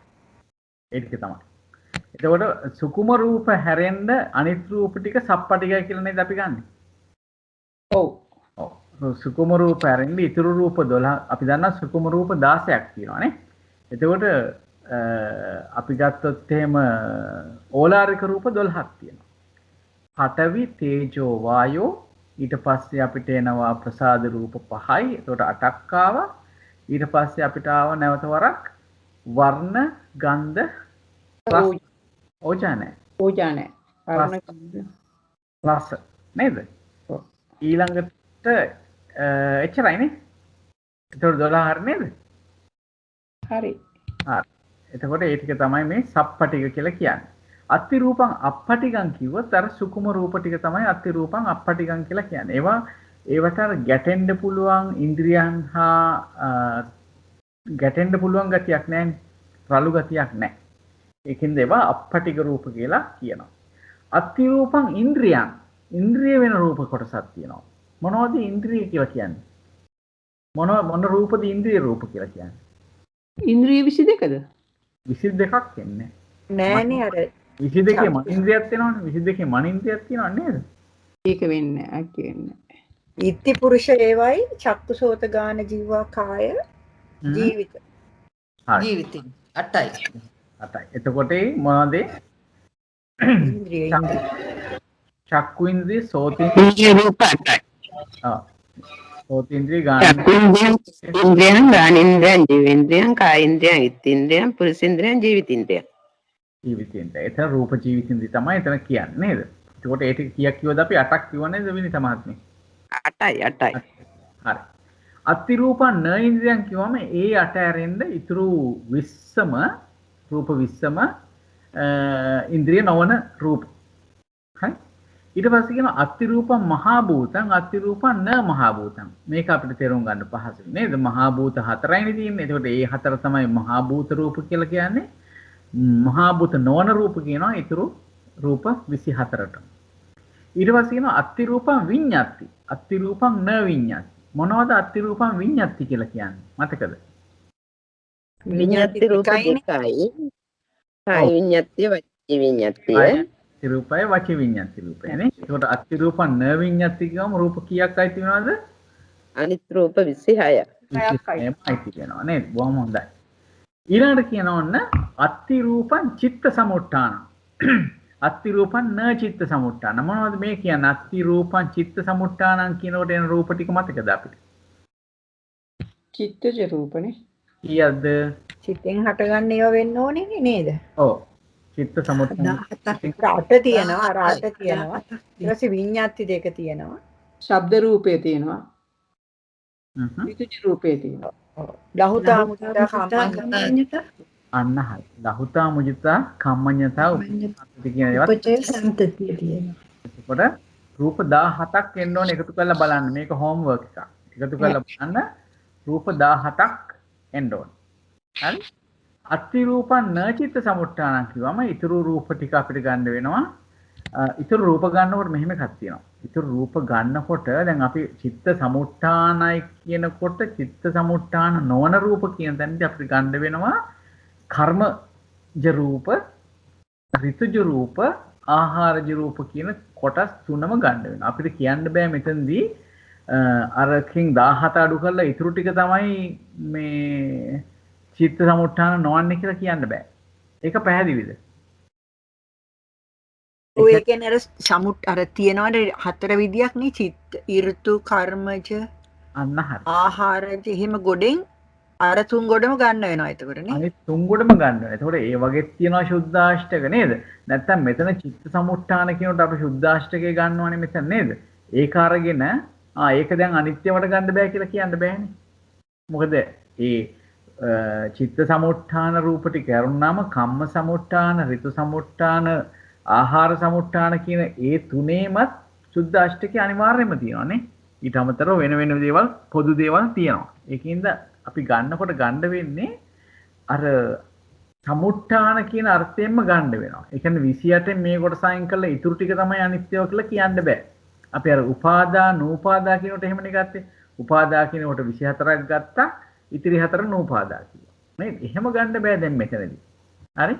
ඒ ටික තමයි. එතකොට සුකුම රූප හැරෙන්න අනිත් රූප ටික සප්පටිකයි කියලා නේද අපි ගන්නෙ? ඔව්. ඔව්. සුකුම රූප හැරෙන්න ඉතුරු රූප 12 අපි දන්නා සුකුම රූප 16ක් තියෙනවා නේ. එතකොට අපි ගත්තොත් එහෙම ඕලාරික රූප 12ක් තියෙනවා. පඨවි තේජෝ වායෝ ඊට පස්සේ අපිට එනවා ප්‍රසාද රූප 5යි. එතකොට 8ක් ආවා. ඊට පස්සේ අපිට ආව නැවත වරක් වර්ණ ගන්ධ රස ඕජානේ. ඕජානේ. වර්ණ රස නේද? ඊළඟට එච්චරයිනේ. එතකොට 12 හරි නේද? හරි. එතකොට ඒ ටික තමයි මේ සප්පටික කියලා කියන්නේ. අත්ති රූපං අප්පටිකං කිව්වොත් අර සුකුම රූප ටික තමයි අත්ති රූපං අප්පටිකං කියලා කියන්නේ. ඒවට අර ගැටෙන්න පුළුවන් ඉන්ද්‍රියන් හා ගැටෙන්න පුළුවන් ගතියක් නැහැ. රළු ගතියක් නැහැ. ඒකින්ද ඒවා අප්පටික රූප කියලා කියනවා. අත්ති රූපං ඉන්ද්‍රියං ඉන්ද්‍රිය වෙන රූප කොටසක් තියෙනවා. මොනවද ඉන්ද්‍රිය කියලා කියන්නේ? මොන රූපද ඉන්ද්‍රිය රූප කියලා කියන්නේ? ඉන්ද්‍රිය 22ද? 22ක් එන්නේ. නෑනේ අර 22 මන ඉන්ද්‍රියක් තියෙනවනේ. 22 මන ඉන්ද්‍රියක් තියෙනව නේද? ඒක වෙන්නේ නැහැ. කියන්නේ. ඉත්ති පුරුෂ ඒවයි චක්කුසෝත ගාන ජීවා කාය ජීවිත. ජීවිතින් 8යි. 8යි. එතකොට මොනවද? ඉන්ද්‍රිය චක්කු ඉන්ද්‍රිය, සෝත ඉන්ද්‍රිය රූප 8යි. සෝත ඉන්ද්‍රිය, ගාන ඉන්ද්‍රියන්, ගානේන්ද්‍රයන්, ජීවේන්ද්‍රයන්, කායේන්ද්‍රයන්, ඉත්තේන්ද්‍රයන්, පුරුෂේන්ද්‍රයන්, ජීවිතේන්ද්‍රයන්. ජීවිතේන්ද්‍රය. එතන රූප ජීවිතේන්ද්‍රය තමයි එතන කියන්නේ නේද? එතකොට ඒ ටික කීයක් කිව්වද අපි 8ක් කිව්ව නේද විනිත මහත්මිය? 8යි. හරි. අත්ති රූපං න ඉන්ද්‍රියන් කිව්වම ඒ 8 ඇරෙන්න ඉතුරු 20ම රූප 20ම ඉන්ද්‍රිය නොවන රූප. හරි. ඊට පස්සේ කියනවා අත්ති රූපං මහා භූතං අත්ති රූපං න මහා භූතං. මේක අපිට තේරුම් ගන්න පහසුයි නේද? මහා භූත 4යිනේ තියෙන්නේ. එතකොට ඒ 4 තමයි මහා භූත රූප කියලා කියන්නේ. මහා භූත නොවන රූප කියනවා ඊතුරු රූප 24ට. ඊට පස්සේ කියනවා අත්ති රූපං විඤ්ඤාති. අත්ති රූපං න විඤ්ඤාති. මොනවද අත්ති රූපං විඤ්ඤාති කියලා කියන්නේ? මතකද? විඤ්ඤාති රූප දෙකයි. කාය විඤ්ඤාතිය, වචී විඤ්ඤාතිය. අත්ති රූපය වචී විඤ්ඤාති රූපය නේ. ඒකට අත්ති රූපං න විඤ්ඤාති කියවම රූප කීයක් අයිති වෙනවද? අනිත් රූප 26යි. 26යි අයිති වෙනවා නේද? බොහොම හොඳයි. ඊළඟට කියනවන්න අත්ති රූපං චිත්ත සමුට්ඨාන. අත්ති රූපං න චිත්ත සමුට්ඨාන. මොනවද මේ කියන්නේ? අත්ති රූපං චිත්ත සමුට්ඨානං කියනකොට එන රූප ටික මතකද අපිට? චිත්තජ රූපනේ. කීයක්ද? සිතෙන් හටගන්න ඒවා වෙන්න ඕනේ නේද? ඔව්. චිත්ත සමුට්ඨාන. 8 තියෙනවා අර 8 තියෙනවා. ඊට පස්සේ විඤ්ඤාති දෙක තියෙනවා. ශබ්ද රූපේ තියෙනවා. චිත්තජ රූපේ තියෙනවා. ලහුතා මුදිතා කම්මඤ්ඤත අන්න හරි. ලහුතා මුජිතා කම්මඤ්ඤතා උපසම්පති කියන ඒවා උපචය සම්තතිය තියෙනවා. එතකොට රූප 17ක් එන්න ඕනේ එකතු කරලා බලන්න. මේක හෝම්වර්ක් එකක්. එකතු කරලා බලන්න රූප 17ක් එන්න ඕනේ. හරි? අත්ති රූපං න චිත්ත සමුට්ඨානං කිව්වම ඊතුරු රූප ටික අපිට ගන්න වෙනවා. ඊතුරු රූප ගන්නකොට මෙහෙම එකක් තියෙනවා. ඊතුරු රූප ගන්නකොට දැන් අපි චිත්ත සමුට්ඨානයි කියනකොට චිත්ත සමුට්ඨාන නොවන රූප කියන තැනදී අපිට ගන්න වෙනවා කර්මජ රූප, ඍතුජ රූප, ආහාරජ රූප කියන කොටස් තුනම ගන්න වෙනවා. අපිට කියන්න බෑ මෙතනදී අරකින් 17 අඩු කරලා ඊතුරු ටික තමයි මේ චිත්ත සමුට්ඨාන නොවන්නේ කියලා කියන්න බෑ. ඒක පැහැදිලිද? ඔය කියන්නේ අර සමුට් අර තියනවානේ 4 විදියක් නේ චිත්ත, ඍතු, කර්මජ, අන්න හරි. ආහාරජ එහෙම ගොඩෙන් අර තුන් ගොඩම ගන්න වෙනවා එතකොට නේ. අනිත් තුන් ගොඩම ගන්න වෙනවා. එතකොට ඒ වගේ තියෙනවා සුද්ධාෂ්ටක නේද? නැත්තම් මෙතන චිත්ත සමුට්ඨාන කියනකොට අපි සුද්ධාෂ්ටකේ ගන්නවනේ මෙතන නේද? ඒක අරගෙන ඒක දැන් අනිත්‍යවට ගන්න බෑ කියලා කියන්න බෑනේ. මොකද ඒ චිත්ත සමුට්ඨාන රූප ටික කරුණාම කම්ම සමුට්ඨාන, ඍතු සමුට්ඨාන, ආහාර සමුට්ඨාන කියන ඒ තුනේමත් සුද්ධාෂ්ටකේ අනිවාර්යයෙන්ම තියෙනවානේ. ඊට අමතරව වෙන වෙන දේවල් පොදු දේවල් තියෙනවා. ඒකින්ද අපි ගන්නකොට ගන්න වෙන්නේ අර සමුට්ඨාන කියන අර්ථයෙන්ම ගන්න වෙනවා. ඒ කියන්නේ 28න් මේ කොටස අයින් කළා ඊටු ටික තමයි අනිත්‍යව කියලා කියන්න බෑ. අපි අර උපාදා නූපාදා කියනකොට එහෙමනේ ගත්තේ. උපාදා කියනකොට 24ක් ගත්තා. ඉතිරි 4 නූපාදා කියනවා. නේද? එහෙම ගන්න බෑ දැන් මෙතනදී. හරි?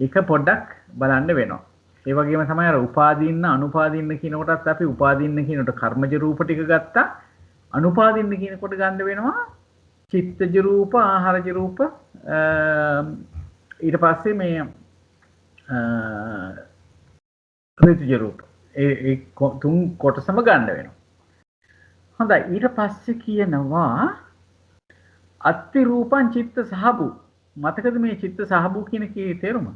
ඒක පොඩ්ඩක් බලන්න වෙනවා. ඒ වගේම තමයි අර උපාදීන්න අනුපාදීන්න කියන කොටත් අපි උපාදීන්න කියනකොට කර්මජ රූප ටික ගත්තා. අනුපාදීන්න කියනකොට ගන්න වෙනවා චිත්තජ රූප, ආහාරජ රූප, ඊට පස්සේ මේ ඍතුජ රූප. ඒ තුන් කොටසම ගන්න වෙනවා. හොඳයි. ඊට පස්සේ කියනවා අත්ති රූපං චිත්ත සහබු. මතකද මේ චිත්ත සහබු කියන කී තේරුම?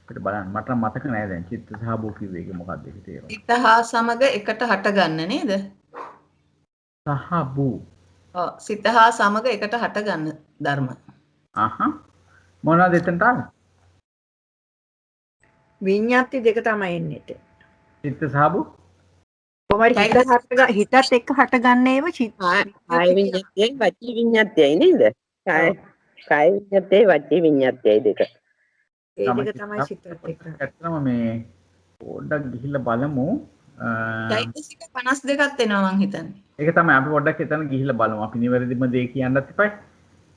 අපිට බලන්න මට මතක නෑ දැන් චිත්ත සහබු කිව්වේ ඒක මොකක්ද ඒක තේරුම. සිත හා සමග එකට හට ගන්න නේද? සහ බූ. ඔව් සිත හා සමග එකට හට ගන්න ධර්ම. මොනවද එතනට ආවේ? විඤ්ඤාති දෙක තමයි එන්නේ. චිත්ත සහ බූ. කොහමද හිතත් එක්ක හටගන්න ඒවා කාය විඤ්ඤාතියයි වචී විඤ්ඤාතියයි නේද? කාය විඤ්ඤාතියයි වචී විඤ්ඤාතියයි දෙක. ඒ දෙක තමයි සිතත් එක්ක. ඇත්තම මේ පොඩ්ඩක් ගිහිල්ලා බලමු. චෛතසික 52ක් එනවා මං හිතන්නේ. ඒක තමයි අපි පොඩ්ඩක් එතන ගිහිල්ලා බලමු. අපි නිවැරදිම දේ කියන්නත් එපයි.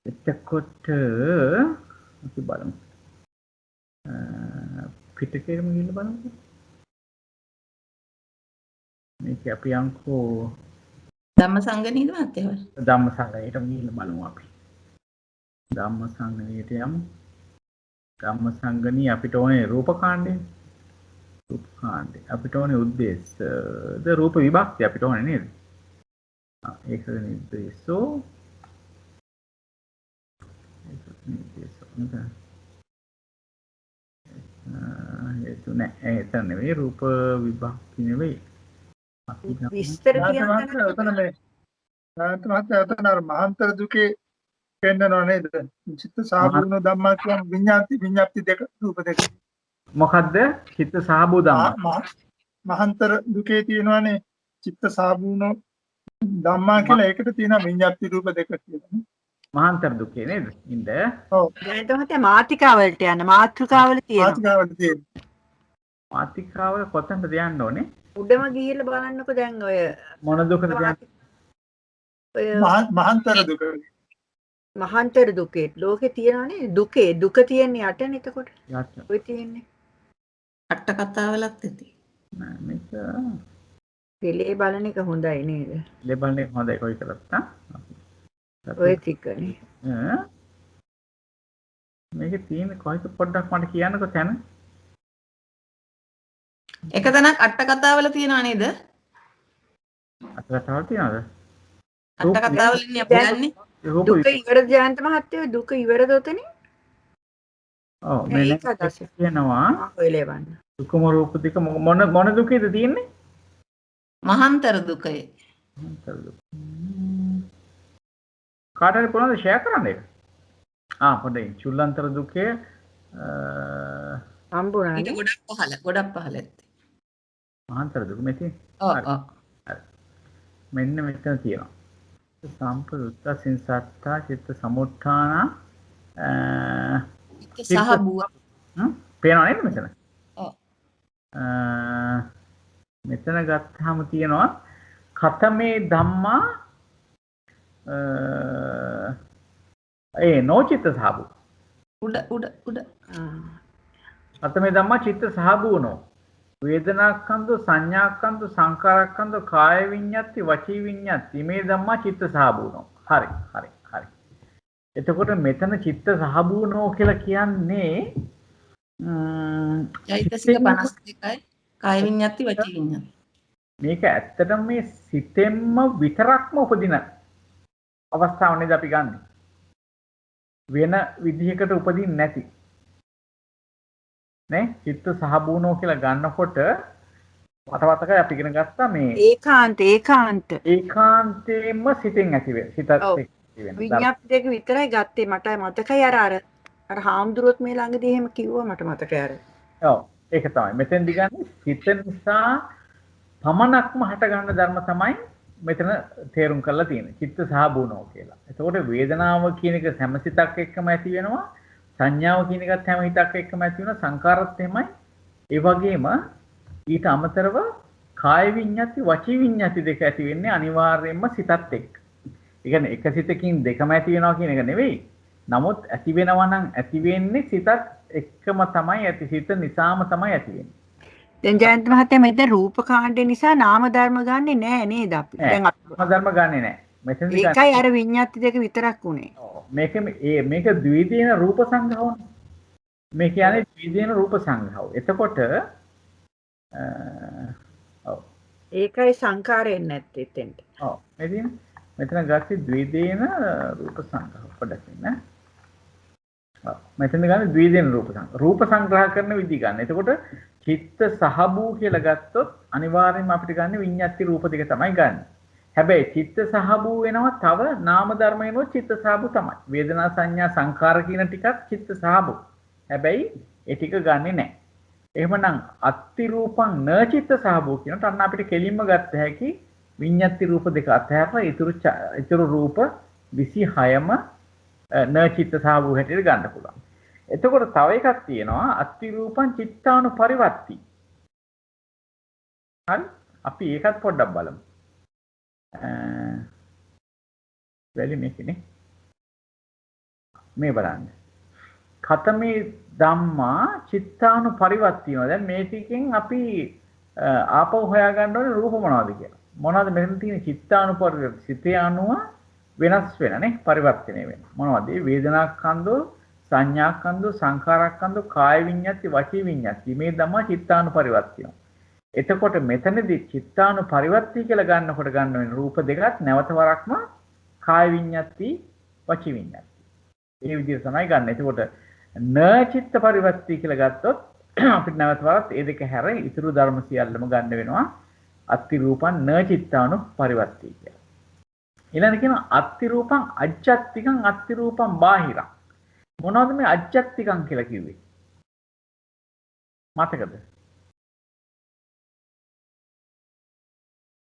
එතකොට අපි බලමු. පිටකේම ගිහිල්ලා බලමු. මේක අපි අංකෝ ධම්මසංගණීද මහත්තයා? ධම්මසංගණයට ගිහිල්ලා බලමු අපි. ධම්මසංගණයට යමු. ධම්මසංගණී අපිට ඕනේ රූපකාණ්ඩය. රූපකාණ්ඩය. අපිට ඕනේ උද්දේශ. ද රූප විභක්තිය අපිට ඕනේ නේද? ඒක නිර්දේශෝ. ඒක නිර්දේශෝ. එතන නෙවෙයි රූප විභක්ති නෙවෙයි. විස්තර කියන්න එතන මේ එතන අර මහාන්තර දුකේ පෙන්නනවා නේද? චිත්ත සාභූණ ධම්මා කියන විඤ්ඤාති දෙක රූප දෙක. මොකද්ද? චිත්ත සාභූ ධම්මා. මහාන්තර දුකේ තියෙනවානේ චිත්ත සාභූණ ධම්මා කියලා ඒකට තියෙනවා විඤ්ඤාති රූප දෙක කියලා. මහාන්තර දුකේ නේද? ඉන්න. ඔව්. දැන් තමයි මාතිකාවලට යන මාතෘකාවල තියෙනවා. මාතිකාවල කොතනද යන්න ඕනේ? උඩම ගිහිල්ලා බලන්නකො දැන් ඔය මොන දුකද යන්නේ? ඔය මහාන්තර දුක. මහාන්තර දුකේ ලෝකේ තියෙනවනේ දුකේ දුක තියෙන්නේ යටනේ එතකොට. යට. ඔය තියෙන්නේ. අට කතාවලත් ඇති. නෑ මේක පෙළේ බලන එක හොඳයි නේද? ලෙබල් එක හොඳයි කොයි කරත් ඔය ටිකනේ. මේකේ තියෙන කොයිද පොඩ්ඩක් මට කියන්නකෝ තැන. එක තැනක් අට කතාවල තියෙනවා නේද? අත කතාවල් තියනවද? අට කතාවලින් අපි යන්නේ. රූප දුක ඉවරද ජයන්ත මහත්තයෝ දුක ඉවරද උතනේ? ඔව් මේ කියනවා ඔය ලෙවන්න. දුකම රූප දෙක මොන දුකේද තියෙන්නේ? මහාන්තර දුකය. මහාන්තර දුක. කාටද පුළුවන්ද ෂෙයා කරන්න ඒක? පොඩ්ඩක් චුල්ලාන්තර දුකේ හම්බුණානේ. ඊට ගොඩක් පහල ඇත්තේ. මහාන්තර දුක මෙතන. ඔව්. මෙන්න මෙතන තියෙනවා. සම්ප්‍රයුක්ත සින්සත්තා චිත්ත සමුත්ථාන සහ බුව. පේනව නේද මෙතන? ඔව්. මෙතන ගත්තාම තියෙනවා කතමේ ධම්මා නොචිත්ත සහබු. උඩ. කතමේ ධම්මා චිත්ත සහබුනෝ. වේදනාස්කන්ධ සංඥාස්කන්ධ සංකාරස්කන්ධ කාය විඤ්ඤාති වචී විඤ්ඤාති මේ ධම්මා චිත්ත සහබුනෝ. හරි. එතකොට මෙතන චිත්ත සහබුනෝ කියලා කියන්නේ චෛතසික 52යි කාය විඤ්ඤාති වචී විඤ්ඤාති. මේක ඇත්තටම මේ සිතෙන්ම විතරක්ම උපදින අවස්ථාව නේද අපි ගන්න. වෙන විදිහකට උපදින්නේ නැති. නේ චිත්ත සහබුනෝ කියලා ගන්නකොට වතවතක අපි ඉගෙන ගත්තා මේ ඒකාන්තයෙන්ම සිතෙන් ඇති වෙන සිතත් එක්ක වෙන විඤ්ඤාති දෙක විතරයි ගත්තේ මට මතකයි අර හාමුදුරුවොත් මේ ළඟදී එහෙම කිව්වා මට මතකයි අර. ඔව් ඒක තමයි මෙතෙන්දි ගන්න සිත නිසා පමණක්ම හට ගන්න ධර්ම තමයි මෙතන තේරුම් කරලා තියෙන්නේ චිත්ත සහබුනෝ කියලා. එතකොට වේදනාව කියන එක හැම සිතක් එක්කම ඇති වෙනවා. සංඥාව කියන එකත් හැම හිතක් එක්කම ඇති වෙන සංකාරත් එහෙමයි. ඒ වගේම ඊට අමතරව කාය විඤ්ඤාති වචී විඤ්ඤාති දෙක ඇති වෙන්නේ අනිවාර්යයෙන්ම සිතත් එක්ක. ඒ කියන්නේ එක සිතකින් දෙකම ඇති වෙනවා කියන එක නෙවෙයි. නමුත් ඇති වෙනවා නම් ඇති වෙන්නේ සිතත් එක්කම තමයි ඇති සිත නිසාම තමයි ඇති වෙන්නේ. දැන් ජයන්ත මහත්තයා මෙතන රූපකාණ්ඩ නිසා නාම ධර්ම ගන්නෙ නෑ නේද අපි? දැන් නාම ධර්ම ගන්නෙ නෑ. මෙතනදී ඒකයි අර විඤ්ඤාති දෙක විතරක් උනේ. මේක ද්විදීන රූප සංඝවනේ. මේ කියන්නේ ද්විදීන රූප සංඝව. එතකොට ඔව් ඒකයි සංකාරයෙන් නැත්තේ එතෙන්ට. ඔව් මෙතන ගත්තේ ද්විදීන රූප සංඝව පොඩ්ඩක් ඉන්න. ඔව් මෙතන ගන්න ද්විදීන රූප සංඝ. රූප සංග්‍රහ කරන විදි ගන්න. එතකොට චිත්ත සහබූ කියලා ගත්තොත් අනිවාර්යයෙන්ම අපිට ගන්න විඤ්ඤාති රූප දෙක තමයි ගන්න. හැබැයි චිත්ත සහභූ වෙනවා තව නාම ධර්මයනෝ චිත්ත සහභූ තමයි. වේදනා සංඥා සංඛාර කියන ටිකත් චිත්ත සහභූ. හැබැයි ඒ ටික ගන්නෙ නැහැ. එහෙමනම් අත්ති රූපං න චිත්ත සහභූ කියනට අන්න අපිට කෙලින්ම ගත්ත හැකි විඤ්ඤාති රූප දෙක අතහැරලා ඊතුරු රූප 26ම න චිත්ත සහභූ හැටියට ගන්න පුළුවන්. එතකොට තව එකක් තියෙනවා අත්ති රූපං චිත්තානුපරිවර්ති. හරි අපි ඒකත් පොඩ්ඩක් බලමු. වැඩි මේකනේ මේ බලන්න. ඛතමේ ධම්මා චිත්තානුපරිවර්තිනවා. දැන් මේ ටිකෙන් අපි ආපහු හොයා ගන්න ඕනේ රූප මොනවද කියලා. මොනවද මෙතන තියෙන චිත්තානුපරිවර්ති සිතේ අනුව වෙනස් වෙනනේ පරිවර්තනය වෙන. මොනවද? මේ වේදනාස්කන්ධෝ සංඥාස්කන්ධෝ සංඛාරස්කන්ධෝ කාය විඤ්ඤාති වචී විඤ්ඤාති මේ ධම්මා චිත්තානුපරිවර්තිනවා. එතකොට මෙතනදී චිත්තානුපරිවර්ති කියලා ගන්නකොට ගන්න වෙන රූප දෙකත් නැවත වරක්ම කාය විඤ්ඤාති වචී විඤ්ඤාති. මේ විදිහට තමයි ගන්න. එතකොට න චිත්ත පරිවර්ති කියලා ගත්තොත් අපිට නැවත වරක් මේ දෙක හැර ඉතුරු ධර්ම සියල්ලම ගන්න වෙනවා අත්ති රූපං න චිත්තානු පරිවර්ති කියලා. ඊළඟට කියන අත්ති රූපං අජ්ජත්තිකං අත්ති රූපං බාහිරං. මොනවද මේ අජ්ජත්තිකං කියලා කිව්වේ? මතකද?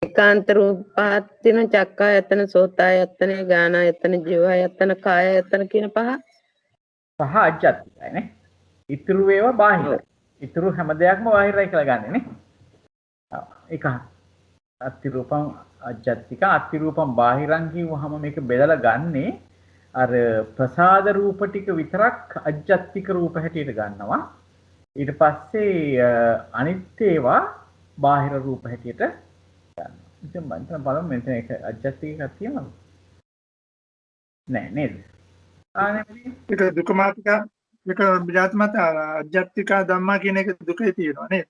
ඒකාන්ත රූපායතන චක්කායතන සෝතායතන ගානායතන ජීවායතන කායායතන කියන පහ පහ අජ්ජත්තිකයි නේ. ඉතුරු ඒවා බාහිර. ඉතුරු හැම දෙයක්ම බාහිරයි කියලා ගන්නෙ නේ. ඒක අත්ති රූපං අජ්ජත්තික අත්ති රූපං බාහිරං කියවහම මේක බෙදලා ගන්නේ අර ප්‍රසාද රූප ටික විතරක් අජ්ජත්තික රූප හැටියට ගන්නවා. ඊට පස්සේ අනිත් ඒවා බාහිර රූප හැටියට ගන්නවා. ඉතින් මම බලමු මෙතන එක අජ්ජත්තික එකක් තියෙනවද? නෑ නේද? ඒක දුක මාතික ඒක විජාත්මත අජ්ජත්තික ධම්මා කියන එක දුකේ තියෙනවා නේද?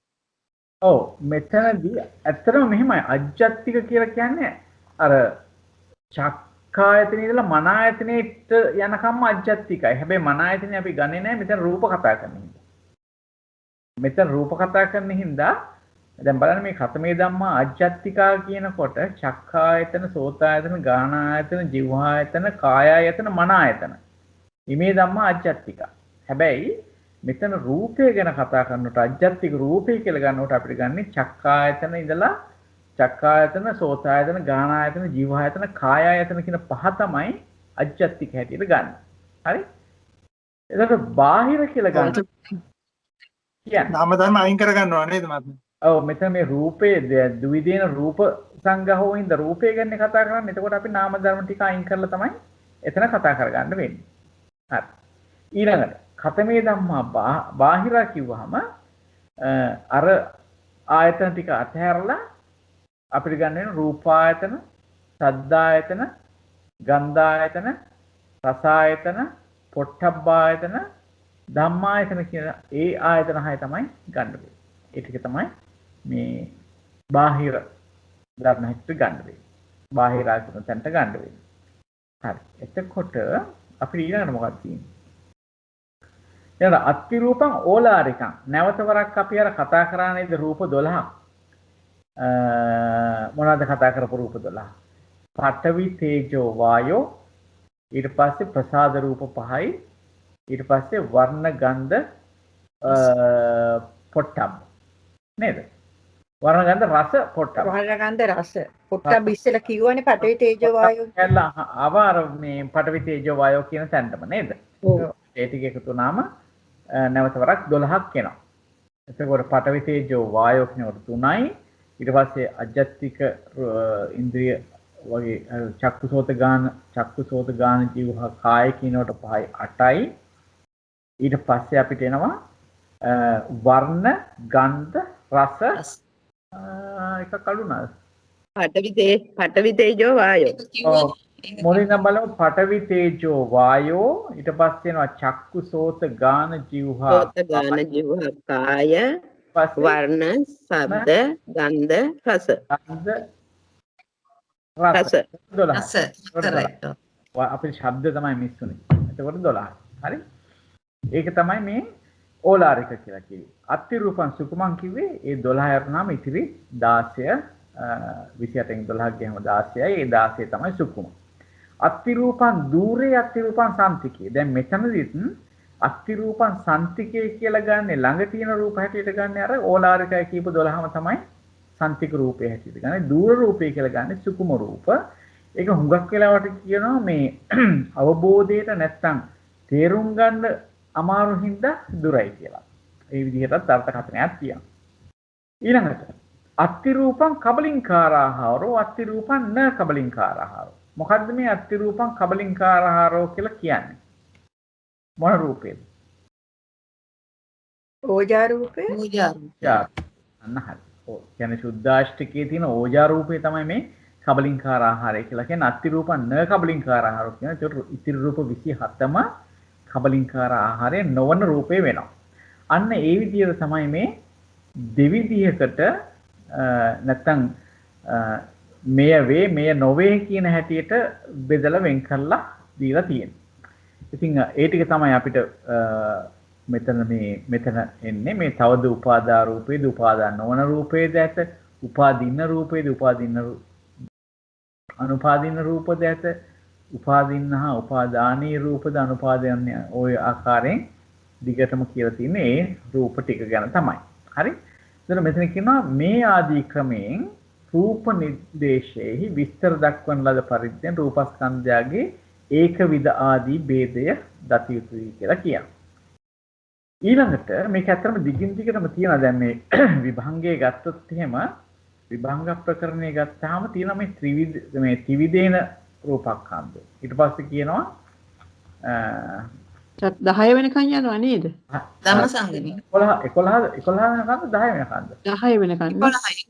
ඔව් මෙතනදී ඇත්තටම මෙහෙමයි අජ්ජත්තික කියලා කියන්නේ අර චක්කායතනෙ ඉඳලා මන ආයතනෙට යනකම්ම අජ්ජත්තිකයි. හැබැයි මන ආයතනෙ අපි ගන්නේ නැහැ මෙතන රූප කතා කරන හින්දා. මෙතන රූප කතා කරන හින්දා දැන් බලන්න මේ ඛතමේ ධම්මා අජ්ජත්තිකා කියනකොට චක්කායතන සෝතායතන ගානායතන જીවහායතන කායායතන මන ආයතන. ඉමේ ධම්මා අජ්ජත්තිකා. හැබැයි මෙතන රූපය ගැන කතා කරනකොට අජ්ජත්තික රූපය කියලා ගන්නකොට අපිට ගන්නේ චක්කායතන ඉඳලා චක්කායතන සෝතායතන ගානායතන ජීවහායතන කායායතන කියන පහ තමයි අජ්ජත්තික හැටියට ගන්න. හරි? එතකොට බාහිර කියලා ගන්න කියන්නේ නාම ධර්ම අයින් කර ගන්නවා නේද මම? ඔව් මෙතන මේ රූපේ ද්විදීන රූප සංගහෝ හින්ද රූපය ගැන කතා කරන්නේ. එතකොට අපි නාම ධර්ම ටික අයින් කරලා තමයි එතන කතා කරගන්න වෙන්නේ. හරි. ඊළඟට ඛතමේ ධම්මා බාහිර කිව්වහම අර ආයතන ටික අතහැරලා අපිට ගන්න වෙන රූපායතන, සද්දායතන, ගන්ධායතන, රසායතන, පොට්ටබ්බායතන, ධම්මායතන කියන ඒ ආයතන හය තමයි ගන්න වෙන්නේ. ඒ ටික තමයි මේ බාහිර ධර්ම හැටියට ගන්න වෙන්නේ. බාහිර ආයතන තැනට ගන්න වෙන්නේ. හරි. එතකොට අපිට ඊළඟට මොකක්ද තියෙන්නේ? එතන අත්ති රූපං ඕලාරිකං නැවත වරක් අපි අර කතා කරා නේද රූප 12ක් මොනවද කතා කරපු රූප 12 පඨවි තේජෝ වායෝ ඊට පස්සේ ප්‍රසාද රූප 5යි ඊට පස්සේ වර්ණ ගන්ධ පොට්ටබ්බ නේද වර්ණ ගන්ධ රස පොට්ටබ්බ වර්ණ ගන්ධ රස පොට්ටබ්බ ඉස්සෙල්ලා කිව්වනේ පඨවි තේජෝ වායෝ කියලා අවාර මේ පඨවි තේජෝ වායෝ කියන තැනටම නේද ඒ ටික එකතු වුණාම නැවත වරක් 12ක් එනවා. එතකොට පඨවි තේජෝ වායෝ කියනකොට 3යි. ඊට පස්සේ අජ්ජත්තික ඉන්ද්‍රිය වගේ චක්කුසෝත ගාන ජීවහ කාය කියනකොට 5යි 8යි. ඊට පස්සේ අපිට එනවා වර්ණ ගන්ධ රස එකක් අඩුනාද? පඨවි තේජෝ වායෝ. ඔව්. මොනින්ද බලමු පඨවි තේජෝ වායෝ ඊට පස්සේ එනවා චක්කු සෝත ගාන જીවහා සෝත ගාන જીවහා කාය වර්ණ ශබ්ද ගන්ධ රස රස 12 අපේ ශබ්ද තමයි මිස් වුනේ. එතකොට 12. හරි? ඒක තමයි මේ ඕලාරික කියලා කිව්වේ. අත්ති රූපං සුකුමං කිව්වේ ඒ 12 යරුනාම ඉතිරි 16 28න් 12ක් ගියම 16යි. ඒ 16 තමයි සුකුම. අත්තිරූපං දූරේ අත්තිරූපං සම්තිකේ. දැන් මෙතනදිත් අත්තිරූපං සම්තිකේ කියලා ගන්න ළඟ තියෙන රූප හැටියට ගන්න අර ඕලාරිකය කියපු 12ම තමයි සම්තික රූපේ හැටියට ගන්න. දූර රූපේ කියලා ගන්න සුකුම රූප. ඒක හුඟක් වෙලාවට කියනවා මේ අවබෝධයට නැත්තම් තේරුම් ගන්න අමාරු හින්දා දුරයි කියලා. ඒ විදිහටත් අර්ථකථනයක් තියෙනවා. ඊළඟට අත්තිරූපං කබලින්කාරාහාරෝ අත්තිරූපං න කබලින්කාරාහාරෝ. මොකද්ද මේ අත්තිරූපං කබලින්කාරාහාරෝ කියලා කියන්නේ? මොන රූපේද? ඕජා රූපේ. අන්න හරි. ඔව්. කියන්නේ සුද්ධාෂ්ටකයේ තියෙන ඕජා රූපේ තමයි මේ කබලින්කාර ආහාරය කියලා කියන්නේ. අත්තිරූපං න කබලින්කාර ආහාරෝ කියන. ඒකට ඉතිරි රූප 27ම කබලින්කාර ආහාරය නොවන රූපේ වෙනවා. අන්න ඒ විදිහට තමයි මේ දෙවිදිහකට නැත්තම් මෙය වේ මෙය නොවේ කියන හැටියට බෙදලා වෙන් කරලා දීලා තියෙනවා. ඉතින් ඒ ටික තමයි අපිට මෙතන එන්නේ මේ තවද උපාදා රූපේද උපාදාන නොවන රූපේද ඇත උපාදීන රූපේද උපාදීන අනුපාදීන රූපද ඇත උපාදීන හා උපාදානී රූපද අනුපාදයන් ඔය ආකාරයෙන් දිගටම කියලා තියෙන්නේ ඒ රූප ටික ගැන තමයි. හරි? එතන මෙතන කියනවා මේ ආදී ක්‍රමයෙන් රූප නිර්දේශයේහි විස්තර දක්වන ලද පරිද්දෙන් රූපස්කන්ධයගේ ඒකවිද ආදී ભેදය දත යුතුයි කියලා කියනවා. ඊළඟට මේක ඇත්තටම දිගින් දිගටම තියෙනවා. දැන් මේ විභංගයේ ගත්තොත් එහෙම විභංග ප්‍රකරණය ගත්තාම තියෙනවා මේ ත්‍රිවිධේන රූපස්කන්ධය. ඊට පස්සේ කියනවා 10 වෙනකන් යනවා නේද? ධම්මසංගමී 11 වෙනකන් 10 වෙනකන් 10 වෙනකන්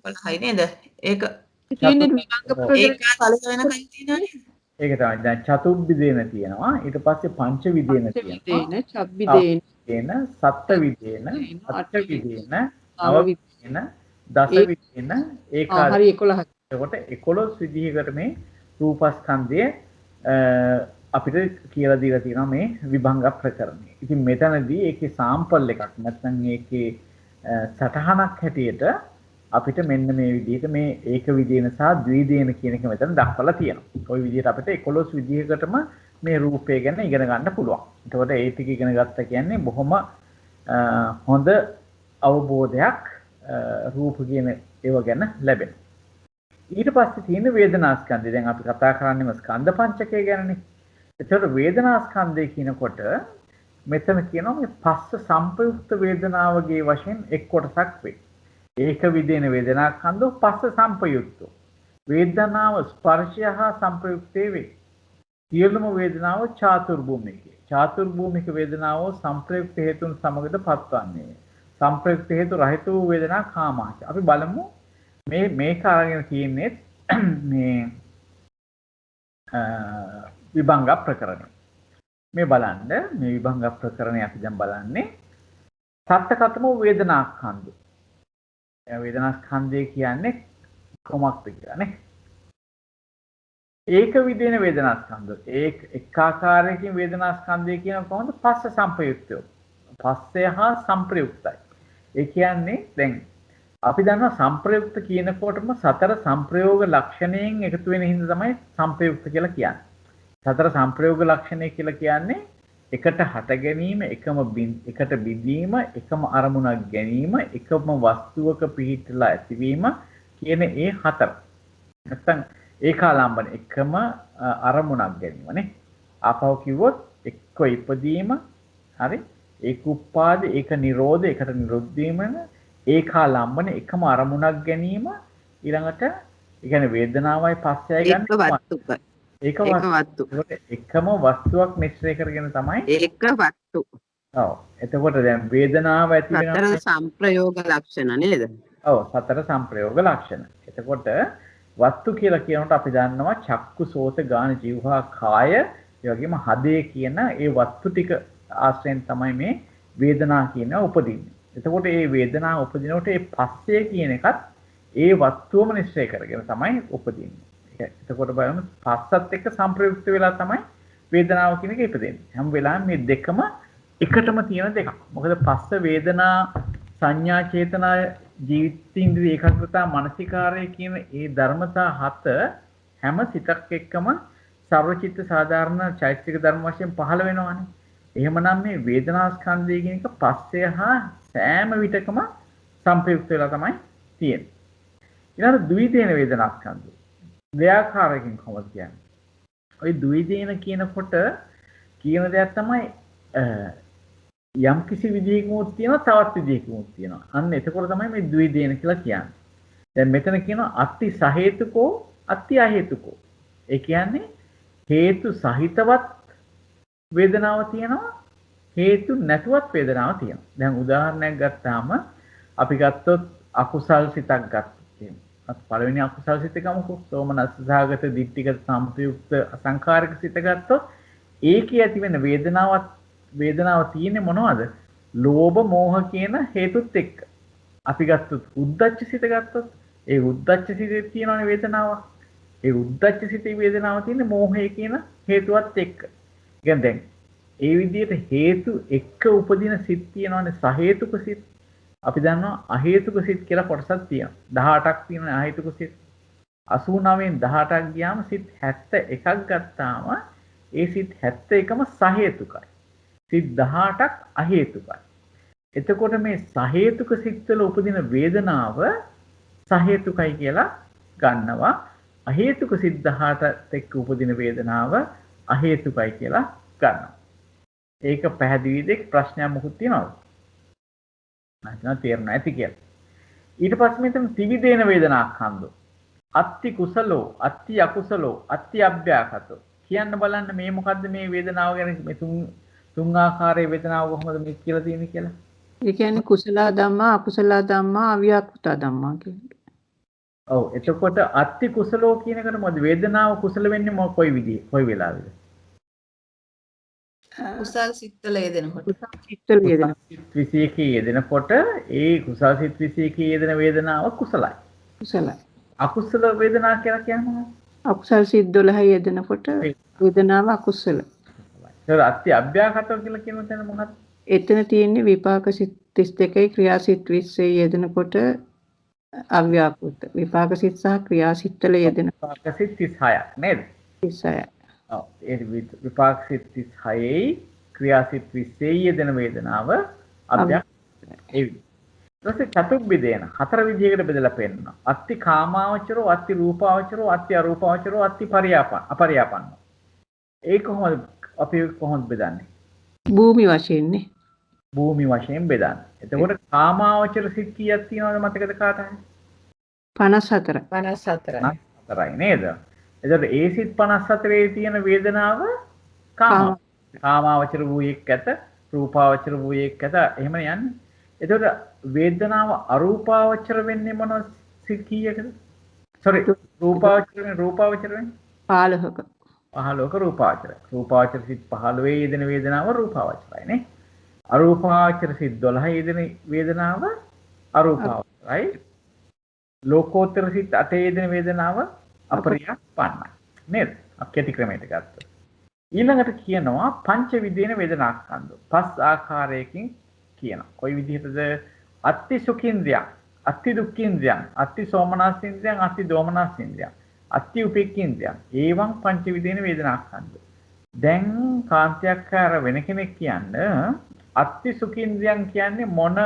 11යි නේද? ඒක තියෙන්නේ විභංග ප්‍රකරණ ඒක පළවෙනි වෙනකන් තියෙනවනේ. ඒක තමයි. දැන් චතුබ්බිදේන තියෙනවා. ඊට පස්සේ පංචවිදේන තියෙනවා. විදේන, චබ්බිදේන, සත්ත්වවිදේන, අට්ඨවිදේන, නවවිදේන, දසවිදේන ඒකාද. හරි 11. එතකොට 11 විදිහකට මේ රූපස්කන්ධය අපිට කියලා දීලා තියෙනවා මේ විභංග ප්‍රකරණය. ඉතින් මෙතනදී ඒකේ සාම්පල් එකක් නැත්නම් ඒකේ සටහනක් හැටියට අපිට මෙන්න මේ විදිහට මේ ඒක විදේන සහ ද්විදේන කියන එක මෙතන දක්වලා තියෙනවා. ওই විදිහට අපිට 11 විදිහකටම මේ රූපය ගැන ඉගෙන ගන්න පුළුවන්. එතකොට ඒ ටික ඉගෙන ගත්ත කියන්නේ බොහොම හොඳ අවබෝධයක් රූප කියන ඒව ගැන ලැබෙනවා. ඊට පස්සේ තියෙන වේදනාස්කන්ධය. දැන් අපි කතා කරන්නේම ස්කන්ධ පංචකය ගැනනේ. එතකොට වේදනාස්කන්ධය කියනකොට මෙතන කියනවා මේ පස්ස සම්පයුක්ත වේදනාවගේ වශයෙන් එක් කොටසක් වේ. ඒක විදේන වේදනාස්කන්ධෝ පස්ස සම්පයුක්තෝ. වේදනාව ස්පර්ශය හා සම්ප්‍රයුක්තේ වේ. සියලුම වේදනාව චාතුර්භූමිකේ. චාතුර්භූමික වේදනාව සම්ප්‍රයුක්ත හේතුන් සමගද පත්වන්නේ. සම්ප්‍රයුක්ත හේතු රහිත වූ වේදනා කාමාච. අපි බලමු මේක අරගෙන තියෙන්නේ මේ විභංග ප්‍රකරණය. මේ බලන්න මේ විභංග ප්‍රකරණය අපි දැන් බලන්නේ සත්‍යකතම වේදනාස්කන්ධය. වේදනාස්කන්ධය කියන්නේ කොමක්ද කියලා නේ. ඒක විදේන වේදනාස්කන්ධය. එක් ආකාරයකින් වේදනාස්කන්ධය කියන කොහොමද? පස්ස සම්ප්‍රයුක්තය. පස්සය හා සම්ප්‍රයුක්තයි. ඒ කියන්නේ දැන් අපි දන්නවා සම්ප්‍රයුක්ත කියනකොටම සතර සම්ප්‍රයෝග ලක්ෂණයෙන් එකතු වෙන හින්දා තමයි සම්ප්‍රයුක්ත කියලා කියන්නේ. සතර සම්ප්‍රයෝග ලක්ෂණය කියලා කියන්නේ එකට හට ගැනීම, එකට බිඳීම, එකම අරමුණක් ගැනීම, එකම වස්තුවක පිහිටලා ඇතිවීම කියන ඒ හතර. නැත්තම් ඒකාලම්බන එකම අරමුණක් ගැනීමනේ. ආපහු කිව්වොත් එක්ක ඉපදීම, හරි? ඒක උපාද, ඒක නිරෝධ, එකට නිරුද්ධ වීම, ඒකාලම්බන එකම අරමුණක් ගැනීම, ඊළඟට ඒ කියන්නේ වේදනාවයි පස්සයයි ගන්න ඒක වස්තු. එකම වස්තුවක් මිශ්‍රය කරගෙන තමයි ඒක වස්තු. ඔව්. එතකොට දැන් වේදනාව ඇති වෙන සතර සංප්‍රයෝග ලක්ෂණ නේද? ඔව් සතර සංප්‍රයෝග ලක්ෂණ. එතකොට වස්තු කියලා කියනකොට අපි දන්නවා චක්කු සෝත ගාන જીවහා කාය ඒ වගේම හදේ කියන ඒ වස්තු ටික ආශ්‍රයෙන් තමයි මේ වේදනා කියන උපදින්නේ. එතකොට මේ වේදනාව උපදිනකොට මේ පස්සේ කියන එකත් ඒ වස්තුවම නිශ්චය කරගෙන තමයි උපදින්නේ. එතකොට බලමු පස්සත් එක්ක සංප්‍රයුක්ත වෙලා තමයි වේදනාව කියන එක ඉපදෙන්නේ. හැම වෙලාවෙම මේ දෙකම එකටම තියෙන දෙකක්. මොකද පස්ස වේදනා සංඥා චේතනා ජීවිතින්ද්‍රිය ඒකාග්‍රතාව මානසිකාරය කියන ඒ ධර්මතා හත හැම සිතක් එක්කම සර්වචිත්ත සාධාරණ චෛතසික ධර්ම වශයෙන් පහළ වෙනවානේ. එහෙමනම් මේ වේදනා ස්කන්ධය කියන එක පස්සේ හා සෑම විටකම සංප්‍රයුක්ත වෙලා තමයි තියෙන්නේ. ඊළඟ ද්විදේන වේදනා ස්කන්ධය. දෙආකාරයකින් කොහොමද කියන්නේ? ওই ද්විදේන කියනකොට කියන දෙයක් තමයි යම් කිසි විදිහකින් තියෙනවා තවත් විදිහකින් තියෙනවා. අන්න එතකොට තමයි මේ ද්විදේන කියලා කියන්නේ. දැන් මෙතන කියනවා අත්ති සහේතුකෝ අත්ති අහේතුකෝ. ඒ කියන්නේ හේතු සහිතවත් වේදනාව තියෙනවා හේතු නැතුවත් වේදනාව තියෙනවා. දැන් උදාහරණයක් ගත්තාම අපි ගත්තොත් අකුසල් සිතක් ගත්තොත් අපි පළවෙනි අකුසල් සිත ගමුකෝ. සෝමනස්සසහගත දිට්ඨිගත සම්ප්‍රයුක්ත අසංකාරික සිත ගත්තොත් ඒකේ ඇති වෙන වේදනාව තියෙන්නේ මොනවද? ලෝභ මෝහ කියන හේතුත් එක්ක. අපි ගත්තොත් උද්ධච්ච සිත ගත්තොත් ඒ උද්ධච්ච සිතේ තියෙනවනේ වේදනාවක්. ඒ උද්ධච්ච සිතේ වේදනාව තියෙන්නේ මෝහය කියන හේතුවත් එක්ක. කියන්නේ දැන් ඒ විදිහට හේතු එක්ක උපදින සිත් තියෙනවනේ සහේතුක සිත්. අපි දන්නවා අහේතුක සිත් කියලා කොටසක් තියෙනවා. 18ක් තියෙනවා අහේතුක සිත්. 89න් 18ක් ගියාම සිත් 71ක් ගත්තාම ඒ සිත් 71ම සහේතුකයි. සිත් 18ක් අහේතුකයි. එතකොට මේ සහේතුක සිත්වල උපදින වේදනාව සහේතුකයි කියලා ගන්නවා. අහේතුක සිත් 18ත් එක්ක උපදින වේදනාව අහේතුකයි කියලා ගන්නවා. ඒක පැහැදිලිද? ප්‍රශ්නයක් මොකුත් තියනවද? නැත්නම් තේරුණා ඇති කියලා. ඊට පස්සේ මෙතන ත්‍රිවිධේන වේදනාඛන්දෝ. අත්ති කුසලෝ, අත්ති අකුසලෝ, අත්ති අභ්‍යාකතෝ. කියන්න බලන්න මේ මොකද්ද මේ වේදනාව ගැන මේ තුන් ආකාරයේ වේදනාව කොහොමද මේ කියලා තියෙන්නේ කියලා. ඒ කියන්නේ කුසල ධම්මා, අකුසල ධම්මා, අව්‍යාකෘත ධම්මා කියන්නේ. ඔව් එතකොට අත්ති කුසලෝ කියන එකට මොකද වේදනාව කුසල වෙන්නේ කොයි විදිහේ කොයි වෙලාවෙද? කුසල් සිත්වල යෙදෙනකොට. සිත්වල යෙදෙන. සිත් 21 යෙදෙනකොට ඒ කුසල් සිත් 21 යෙදෙන වේදනාව කුසලයි. කුසලයි. අකුසල වේදනා කියලා කියන්නේ මොනවද? අකුසල් සිත් 12 යෙදෙනකොට වේදනාව අකුසල. ඒක අත්‍ය අභ්‍යාකතව කියලා කියන තැන මොකක්ද? එතන තියෙන්නේ විපාක සිත් 32යි ක්‍රියා සිත් 20 යෙදෙනකොට අව්‍යාකෘත. විපාක සිත් සහ ක්‍රියා සිත්වල යෙදෙන විපාක සිත් 36ක් නේද? 36. ඔව් ඒ විපාක සිත් 36යි ක්‍රියා සිත් 20යි යෙදෙන වේදනාව අභ්‍යාකෘත. ඒ ඊට චතුබ්බිදේන හතර විදිහකට බෙදලා පෙන්නනවා. අත්ති කාමාවචරෝ, අත්ති රූපාවචරෝ, අත්ති අරූපාවචරෝ, අත්ති අපරියාපන්න. ඒ කොහොමද අපි කොහොමද බෙදන්නේ? භූමි වශයෙන්නේ. භූමි වශයෙන් බෙදන්නේ. එතකොට කාමාවචර සිත් කීයක් තියෙනවද මතකද කාට හරි? 54. 54යි නේද? එතකොට ඒ සිත් 54 තියෙන වේදනාව කාමාවචර වූ එක් ඇත, රූපාවචර වූ එක් ඇත. එහෙම යන්නේ. එතකොට වේදනාව අරූපාවචර වෙන්නේ මොන සිත් කීයකද? sorry රූපාවචර වෙන්නේ 15ක. 15ක රූපාවචර. රූපාවචර සිත් 15 යෙදෙන වේදනාව රූපාවචරයි නේ. අරූපාවචර සිත් 12 යෙදෙන වේදනාව අරූපාවචරයි. ලෝකෝත්තර සිත් 8 යෙදෙන වේදනාව අපරියාපන්නයි. නේද? අපකටි ක්‍රමයට ගත්තොත්. ඊළඟට කියනවා පංච විදේන වේදනාස්කන්ධ. පස් ආකාරයකින් කියනවා. කොයි විදිහටද? අත්ති සුඛින්ද්‍රයන්, අත්ති දුක්ඛින්ද්‍රයන්, අත්ති සෝමනස්සින්ද්‍රයන්, අත්ති දෝමනස්සින්ද්‍රයන්, අත්ති උපේක්ඛින්ද්‍රයන්. ඒවං පංච විදේන වේදනාස්කන්ධ. දැන් කාන්තියක්කාර වෙන කෙනෙක් කියන්නේ අත්ති සුඛින්ද්‍රයන් කියන්නේ මොන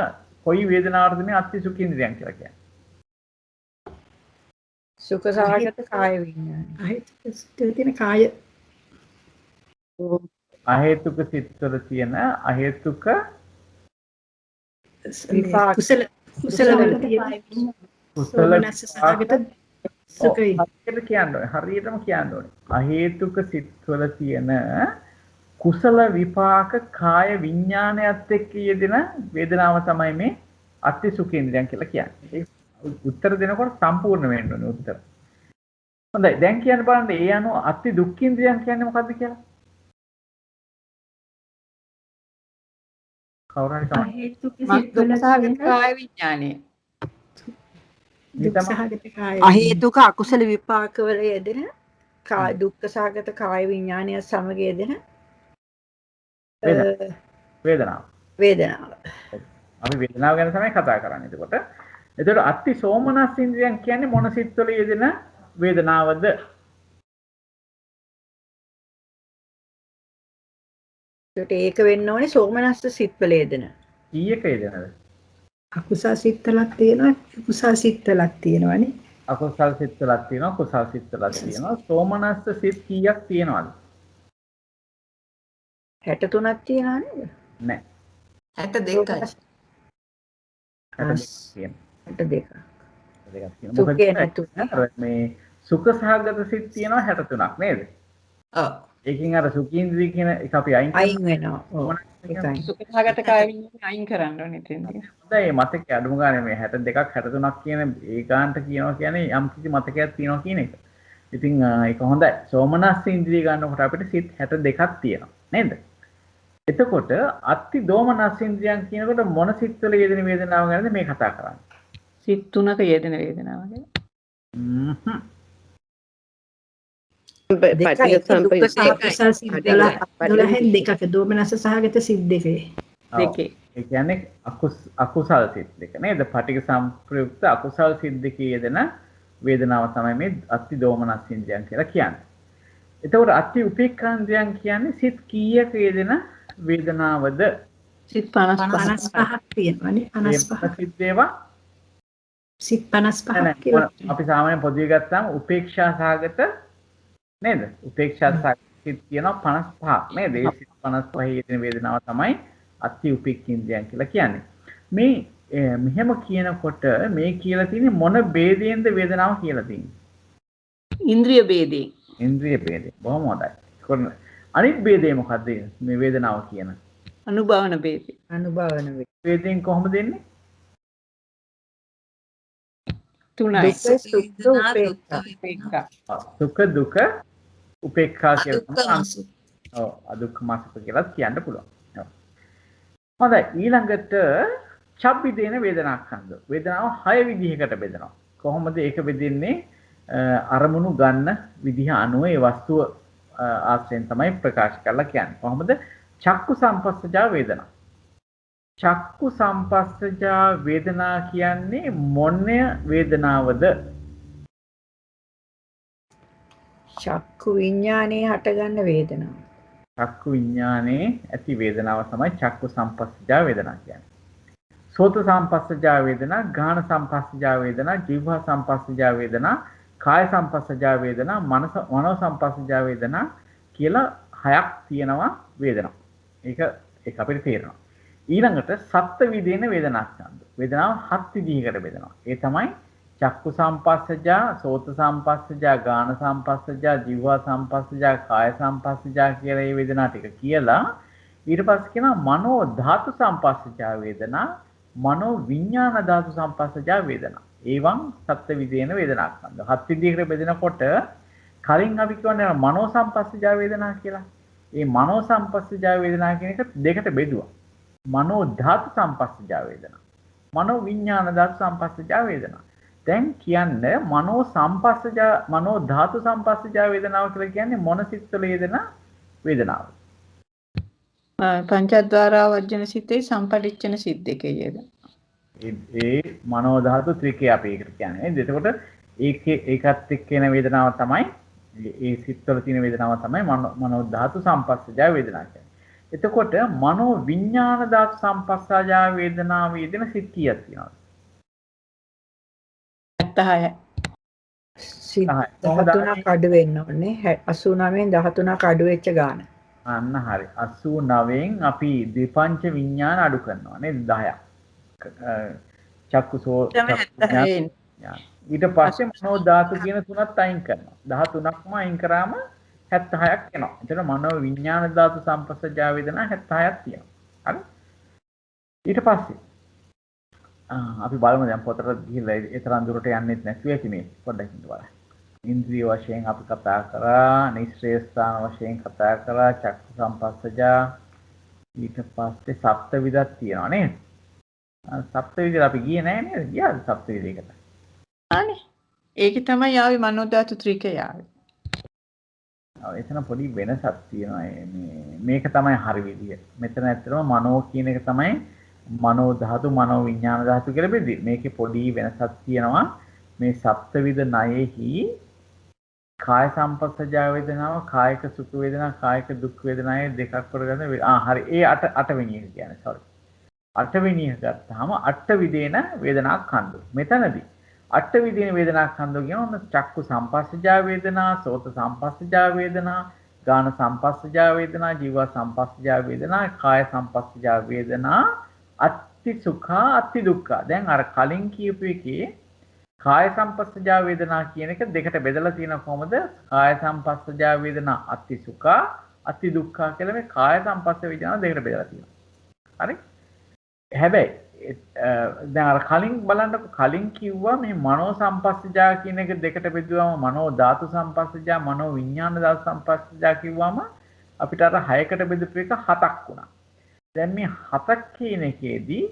කොයි වේදනාවටද මේ අත්ති සුඛින්ද්‍රයන් කියලා කියන්නේ? සුඛ සහගත කාය විඥාන. අහේතුක තියෙන කාය අහේතුක සිත්වල තියෙන අහේතුක විපාක කුසල වල තියෙන සෝමනස්ස සහගත සුඛයි. හරියටම කියන්න ඕනේ. අහේතුක සිත්වල තියෙන කුසල විපාක කාය විඥානයත් එක්ක යෙදෙන වේදනාව තමයි මේ අත්ති සුඛේන්ද්‍රයන් කියලා කියන්නේ. උත්තර දෙනකොට සම්පූර්ණ වෙන්න ඕනේ උත්තර. හොඳයි දැන් කියන්න බලන්න ඒ අනුව අත්ති දුක්ඛේන්ද්‍රයන් කියන්නේ මොකද්ද කියලා? කවුරු හරි කාය විඥානය. අහේතුක අකුසල විපාක වල යෙදෙන දුක්ඛ සහගත කාය විඥානය සමග යෙදෙන වේදනාව. අපි වේදනාව ගැන තමයි කතා කරන්නේ. එතකොට අත්ති සෝමනස් ඉන්ද්‍රියන් කියන්නේ මොන සිත්වල යෙදෙන වේදනාවද? ඒක වෙන්න ඕනේ සෝමනස්ස සිත්වල යෙදෙන. කීයක යෙදෙනද? අකුසල් සිත්වලක් තියෙනවා, කුසල් සිත්වලක් තියෙනවානේ. අකුසල් සිත්වලක් තියෙනවා, කුසල් සිත්වලක් තියෙනවා. සෝමනස්ස සිත් කීයක් තියෙනවද? 63ක් තියෙනවා නේද? නැහැ. 62යි. 62ක්. දෙකක් තියෙනවා. මේ සුඛ සහගත සිත් තියෙනවා 63ක් නේද? ඔව්. ඒකෙන් අර සුඛීන්ද්‍රිය කියන එක අපි අයින් වෙනවා. ඔව්. ඒකයි. සුඛසහගත කාය විඤ්ඤාණය අයින් කරන්න ඕනේ එතෙන්දී. හොඳයි මතක අඩුම ගානේ මේ 62ක් 63ක් කියන ඒකාන්ත කියනවා කියන්නේ යම් කිසි මතකයක් තියෙනවා කියන එක. ඉතින් ඒක හොඳයි. සෝමනස්ස ඉන්ද්‍රිය ගන්නකොට අපිට සිත් 62ක් තියෙනවා නේද? එතකොට අත්ති දෝමනස්ස ඉන්ද්‍රියන් කියනකොට මොන සිත්වල යෙදෙන වේදනාව ගැනද මේ කතා කරන්නේ? සිත් තුනක යෙදෙන වේදනාව ගැන. පටිඝ සම්පයුක්ත කුසල් සිත් 12න් දෙකක දෝමනස්ස සහගත සිත් දෙකේ. දෙකේ. ඒ කියන්නේ අකුසල් සිත් දෙක නේද? පටිඝ සම්ප්‍රයුක්ත අකුසල් සිත් දෙකේ යෙදෙන වේදනාව තමයි මේ අත්ති දෝමනස් ඉන්ද්‍රියන් කියලා කියන්නේ. එතකොට අත්ති උපේක්ඛාන්ද්‍රයන් කියන්නේ සිත් කීයක යෙදෙන වේදනාවද? සිත් 55ක් තියෙනවානේ. 55 සිත් දේවා සිත් 55ක් කියලා. අපි සාමාන්‍යයෙන් පොදුවේ ගත්තාම උපේක්ෂා සහගත නේද? උපේක්ෂා සහගත සිත් කියනවා 55ක් නේද? ඒ සිත් 55 යෙදෙන වේදනාව තමයි අත්ති උපේක්ඛින්ද්‍රයන් කියලා කියන්නේ. මේ මෙහෙම කියනකොට මේ කියලා තියෙන්නේ මොන ભેදයෙන්ද වේදනාව කියලා තියෙන්නේ? ඉන්ද්‍රිය ભેදේ. ඉන්ද්‍රිය ભેදේ. බොහොම හොඳයි. අනිත් ભેදේ මොකද්ද මේ වේදනාව කියන? අනුභවන ભેදේ. අනුභවන ભેදයෙන් කොහොමද එන්නේ? තුනයි. සුඛ දුක උපේක්ඛා කියලා. ඔව් අදුක්ඛමසුඛ කියලා කියන්න පුළුවන්. ඔව්. හොඳයි ඊළඟට චබ්බිදේන වේදනාස්කන්ධ. වේදනාව 6 විදිහකට බෙදෙනවා. කොහොමද ඒක බෙදෙන්නේ? අරමුණු ගන්න විදිහ අනුව ඒ වස්තුව ආශ්‍රයෙන් තමයි ප්‍රකාශ කරලා කියන්නේ. කොහොමද? චක්කු සම්පස්සජා වේදනා. චක්කු සම්පස්සජා වේදනා කියන්නේ මොන වේදනාවද? චක්කු විඥානයේ හටගන්න වේදනාව. චක්කු විඥානයේ ඇති වේදනාව තමයි චක්කු සම්පස්සජා වේදනා කියන්නේ. සෝත සම්පස්සජා වේදනා, ගාන සම්පස්සජා වේදනා, જીවහා සම්පස්සජා වේදනා, කාය සම්පස්සජා වේදනා, මනෝ සම්පස්සජා වේදනා කියලා 6ක් තියෙනවා වේදනා. ඒක අපිට තේරෙනවා. ඊළඟට සත්ත්ව විදේන වේදනාස්කන්ධ. වේදනාව 7 විදිහකට බෙදෙනවා. ඒ තමයි චක්කු සම්පස්සජා, සෝත සම්පස්සජා, ගාන සම්පස්සජා, જીවහා සම්පස්සජා, කාය සම්පස්සජා කියලා මේ වේදනා ටික කියලා ඊට පස්සේ කියනවා මනෝ ධාතු සම්පස්සජා වේදනා, මනෝ විඥාන ධාතු සම්පස්සජා වේදනා. ඒවං සත්ත්ව විදේන වේදනාස්කන්ධ. 7 විදිහකට බෙදෙනකොට කලින් අපි කියන්නේ මනෝ සම්පස්සජා වේදනා කියලා. මේ මනෝ සම්පස්සජා වේදනා කියන එක දෙකට බෙදුවා. මනෝ ධාතු සම්පස්සජා වේදනා, මනෝ විඥාන ධාතු සම්පස්සජා වේදනා. දැන් කියන්නේ මනෝ ධාතු සම්පස්සජා වේදනාව කියලා කියන්නේ මොන සිත්වල යෙදෙන වේදනාව? පංචද්වාරා වර්ජන සිතේ සම්පටිච්ඡන සිත් දෙකේ යෙදෙන. ඒ මනෝ ධාතු ත්‍රිකය අපි ඒකට කියන්නේ. නේද? එතකොට ඒකත් එක්ක එන වේදනාව තමයි ඒ සිත්වල තියෙන වේදනාව තමයි මනෝ ධාතු සම්පස්සජා වේදනා කියන්නේ. එතකොට මනෝ විඥාන ධාතු සම්පස්සජා වේදනාව යෙදෙන සිත් කීයක් තියෙනවද? 76යි. සිත් 13ක් අඩු වෙන්න ඕනේ. 89න් 13ක් අඩු වෙච්ච ගාන. අන්න හරි. 89න් අපි ද්විපංච විඥාන අඩු කරනවා නේද? 10ක්. චක්කුසෝ ඊට පස්සේ මනෝ ධාතු කියන තුනත් අයින් කරනවා. 13ක්ම අයින් කරාම 76ක් එනවා. එතන මනෝ විඥාන ධාතු සම්පස්සජා වේදනා 76ක් තියෙනවා. හරි? ඊට පස්සේ අපි බලමු දැන් පොතට ගිහිල්ලා ඒ තරම් දුරට යන්නෙත් නැති වෙයි මේ පොඩ්ඩක් ඉන්න බලන්න. ඉන්ද්‍රිය වශයෙන් අපි කතා කරා, නිශ්චය ස්ථාන වශයෙන් කතා කරා, චක්කු සම්පස්සජා ඊට පස්සේ සප්ත විදක් තියෙනවා නේද? සප්ත විදට අපි ගියේ නැහැ නේද? ගියාද සප්ත විදයකට? අනේ ඒකේ තමයි ආවේ මනෝ ධාතු ත්‍රිකය ආවේ. එතන පොඩි වෙනසක් තියෙනවා. මේක තමයි හරි විදිය. මෙතන ඇත්තටම මනෝ කියන එක තමයි මනෝ ධාතු මනෝ විඥාන ධාතු කියලා බෙදී. මේකේ පොඩි වෙනසක් තියෙනවා. මේ සප්තවිධ ණයෙහි කාය සම්පස්සජා වේදනාව, කායික සුඛ වේදනා, කායික දුක් වේදනාය දෙකක් කරගෙන හරි. ඒ අටවෙනි එක කියන්නේ sorry. අටවෙනි එක ගත්තාම අටවිදේන වේදනා ඛණ්ඩ. මෙතනදී අටවිදේන වේදනා ඛණ්ඩ කියන ඔන්න චක්කු සම්පස්සජා වේදනා, සෝත සම්පස්සජා වේදනා, ගාන සම්පස්සජා වේදනා, ජීව සම්පස්සජා වේදනා, කාය සම්පස්සජා වේදනා, අත්ති සුඛා අත්ති දුක්ඛා. දැන් අර කලින් කියපු එකේ කාය සම්පස්සජා වේදනා කියන එක දෙකට බෙදලා තියෙන කොහොමද? කාය සම්පස්සජා වේදනා අත්ති සුඛා අත්ති දුක්ඛා කියලා මේ කාය සම්පස්ස වේදනා දෙකට බෙදලා තියෙනවා. හරි? හැබැයි දැන් අර කලින් බලන්නකො කලින් කිව්වා මේ මනෝ සම්පස්සජා කියන එක දෙකට බෙදුවම මනෝ ධාතු සම්පස්සජා, මනෝ විඥාන ධාතු සම්පස්සජා කිව්වම අපිට අර 6කට බෙදපු එක 7ක් වුණා. දැන් මේ 7ක් කියන එකේදී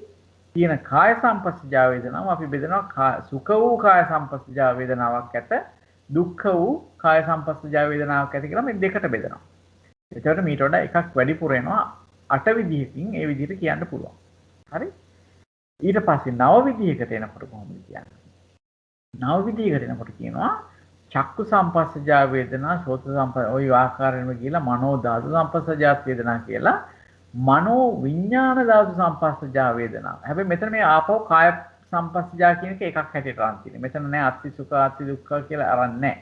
තියෙන කාය සම්පස්සජා වේදනාව අපි බෙදනවා සුඛ වූ කාය සම්පස්සජා වේදනාවක් ඇත, දුක්ඛ වූ කාය සම්පස්සජා වේදනාවක් ඇත කියලා මේ දෙකට බෙදනවා. එතකොට මීට වඩා එකක් වැඩිපුර එනවා 8 විදිහකින් ඒ විදිහට කියන්න පුළුවන්. හරි? ඊට පස්සේ 9 විදිහකට එනකොට කොහොමද කියන්නේ? 9 විදිහකට එනකොට කියනවා චක්කු සම්පස්සජා වේදනා, සෝත සම්පස්ස ඔය ආකාරයෙන්ම කියලා මනෝ ධාතු සම්පස්සජා වේදනා කියලා මනෝ විඥාන ධාතු සම්පස්සජා වේදනා. හැබැයි මෙතන මේ ආපහු කාය සම්පස්සජා කියන එක එකක් හැටියට අරන් තියෙනවා. මෙතන නෑ අත්ති සුඛ අත්ති දුක්ඛ කියලා අරන් නෑ.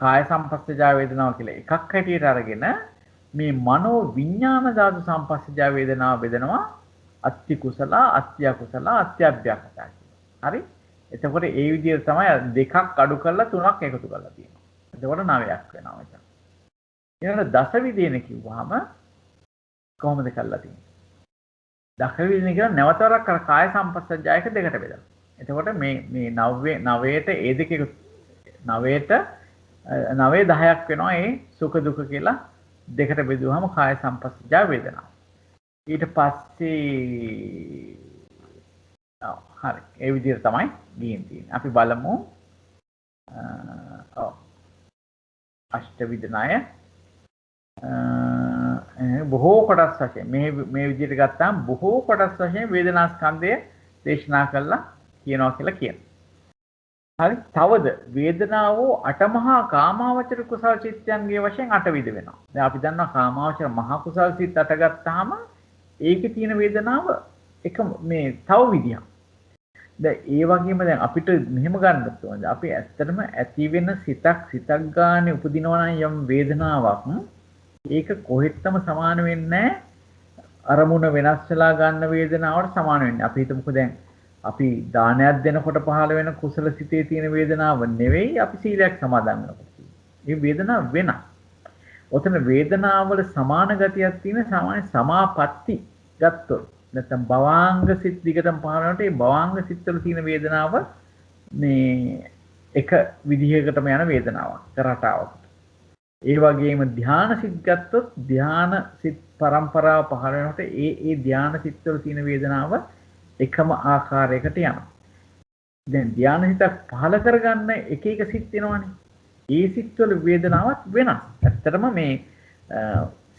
කාය සම්පස්සජා වේදනාව කියලා එකක් හැටියට අරගෙන මේ මනෝ විඥාන ධාතු සම්පස්සජා වේදනාව බෙදනවා අත්ති කුසල අත්ති අකුසල අත්ති අභ්‍යකතා කියලා. හරි? එතකොට ඒ විදිහට තමයි දෙකක් අඩු කරලා තුනක් එකතු කරලා තියෙනවා. එතකොට 9ක් වෙනවා මචං. ඊළඟ දස විදින කිව්වහම කොහොමද කරලා තියෙන්නේ? දසවිදින කියන නැවතරක් අර කාය සම්පස්සජායක දෙකට බෙදලා. එතකොට මේ 9ට ඒ දෙක 9ට 9 10ක් වෙනවා ඒ සුඛ දුක කියලා දෙකට බෙදුවාම කාය සම්පස්සජා වේදනා. ඊට පස්සේ හරි ඒ විදිහට තමයි ගිහින් තියෙන්නේ. අපි බලමු අෂ්ටවිධ ණය බොහෝ කොටස් වශයෙන් මේ විදිහට ගත්තාම බොහෝ කොටස් වශයෙන් වේදනා ස්කන්ධය දේශනා කළා කියනවා කියලා කියනවා. හරි තවද වේදනාව අටමහා කාමාවචර කුසල චිත්තයන්ගේ වශයෙන් 8 විද වෙනවා. දැන් අපි දන්නවා කාමාවචර මහා කුසල සිත් 8 ගත්තාම ඒකේ තියෙන වේදනාව එක මේ තව විදියක්. දැන් ඒ වගේම දැන් අපිට මෙහෙම ගන්නත් ඕනද අපි ඇත්තටම ඇති වෙන සිතක් ගානේ උපදිනවා නම් යම් වේදනාවක් ඒක කොහෙත්ම සමාන වෙන්නේ අරමුණ වෙනස් වෙලා ගන්න වේදනාවට සමාන වෙන්නේ. අපි හිතමුකෝ දැන් අපි දානයක් දෙනකොට පහළ වෙන කුසල සිතේ තියෙන වේදනාව නෙවෙයි අපි සීලයක් සමාදන් වෙනකොට. මේ වේදනාව වෙනස්. ඔතන වේදනාවල සමාන ගතියක් තියෙන සාමාන්‍ය සමාපatti ගත්තොත් නැත්නම් භවාංග සිත් දිගටම පහළ වෙනකොට ඒ භවාංග සිත්වල තියෙන වේදනාව මේ එක විදිහකටම යන වේදනාවක් රටාවක්. ඒ වගේම ධානා සිත් ගත්තොත් ධානා සිත් පරම්පරාව පහළ වෙනකොට ඒ ධානා සිත්වල තියෙන වේදනාව එකම ආකාරයකට යනවා. දැන් ධානා සිතක් පහළ කරගන්න එක සිත් වෙනවනේ. ඒ සිත්වල වේදනාවක් වෙනස්. ඇත්තටම මේ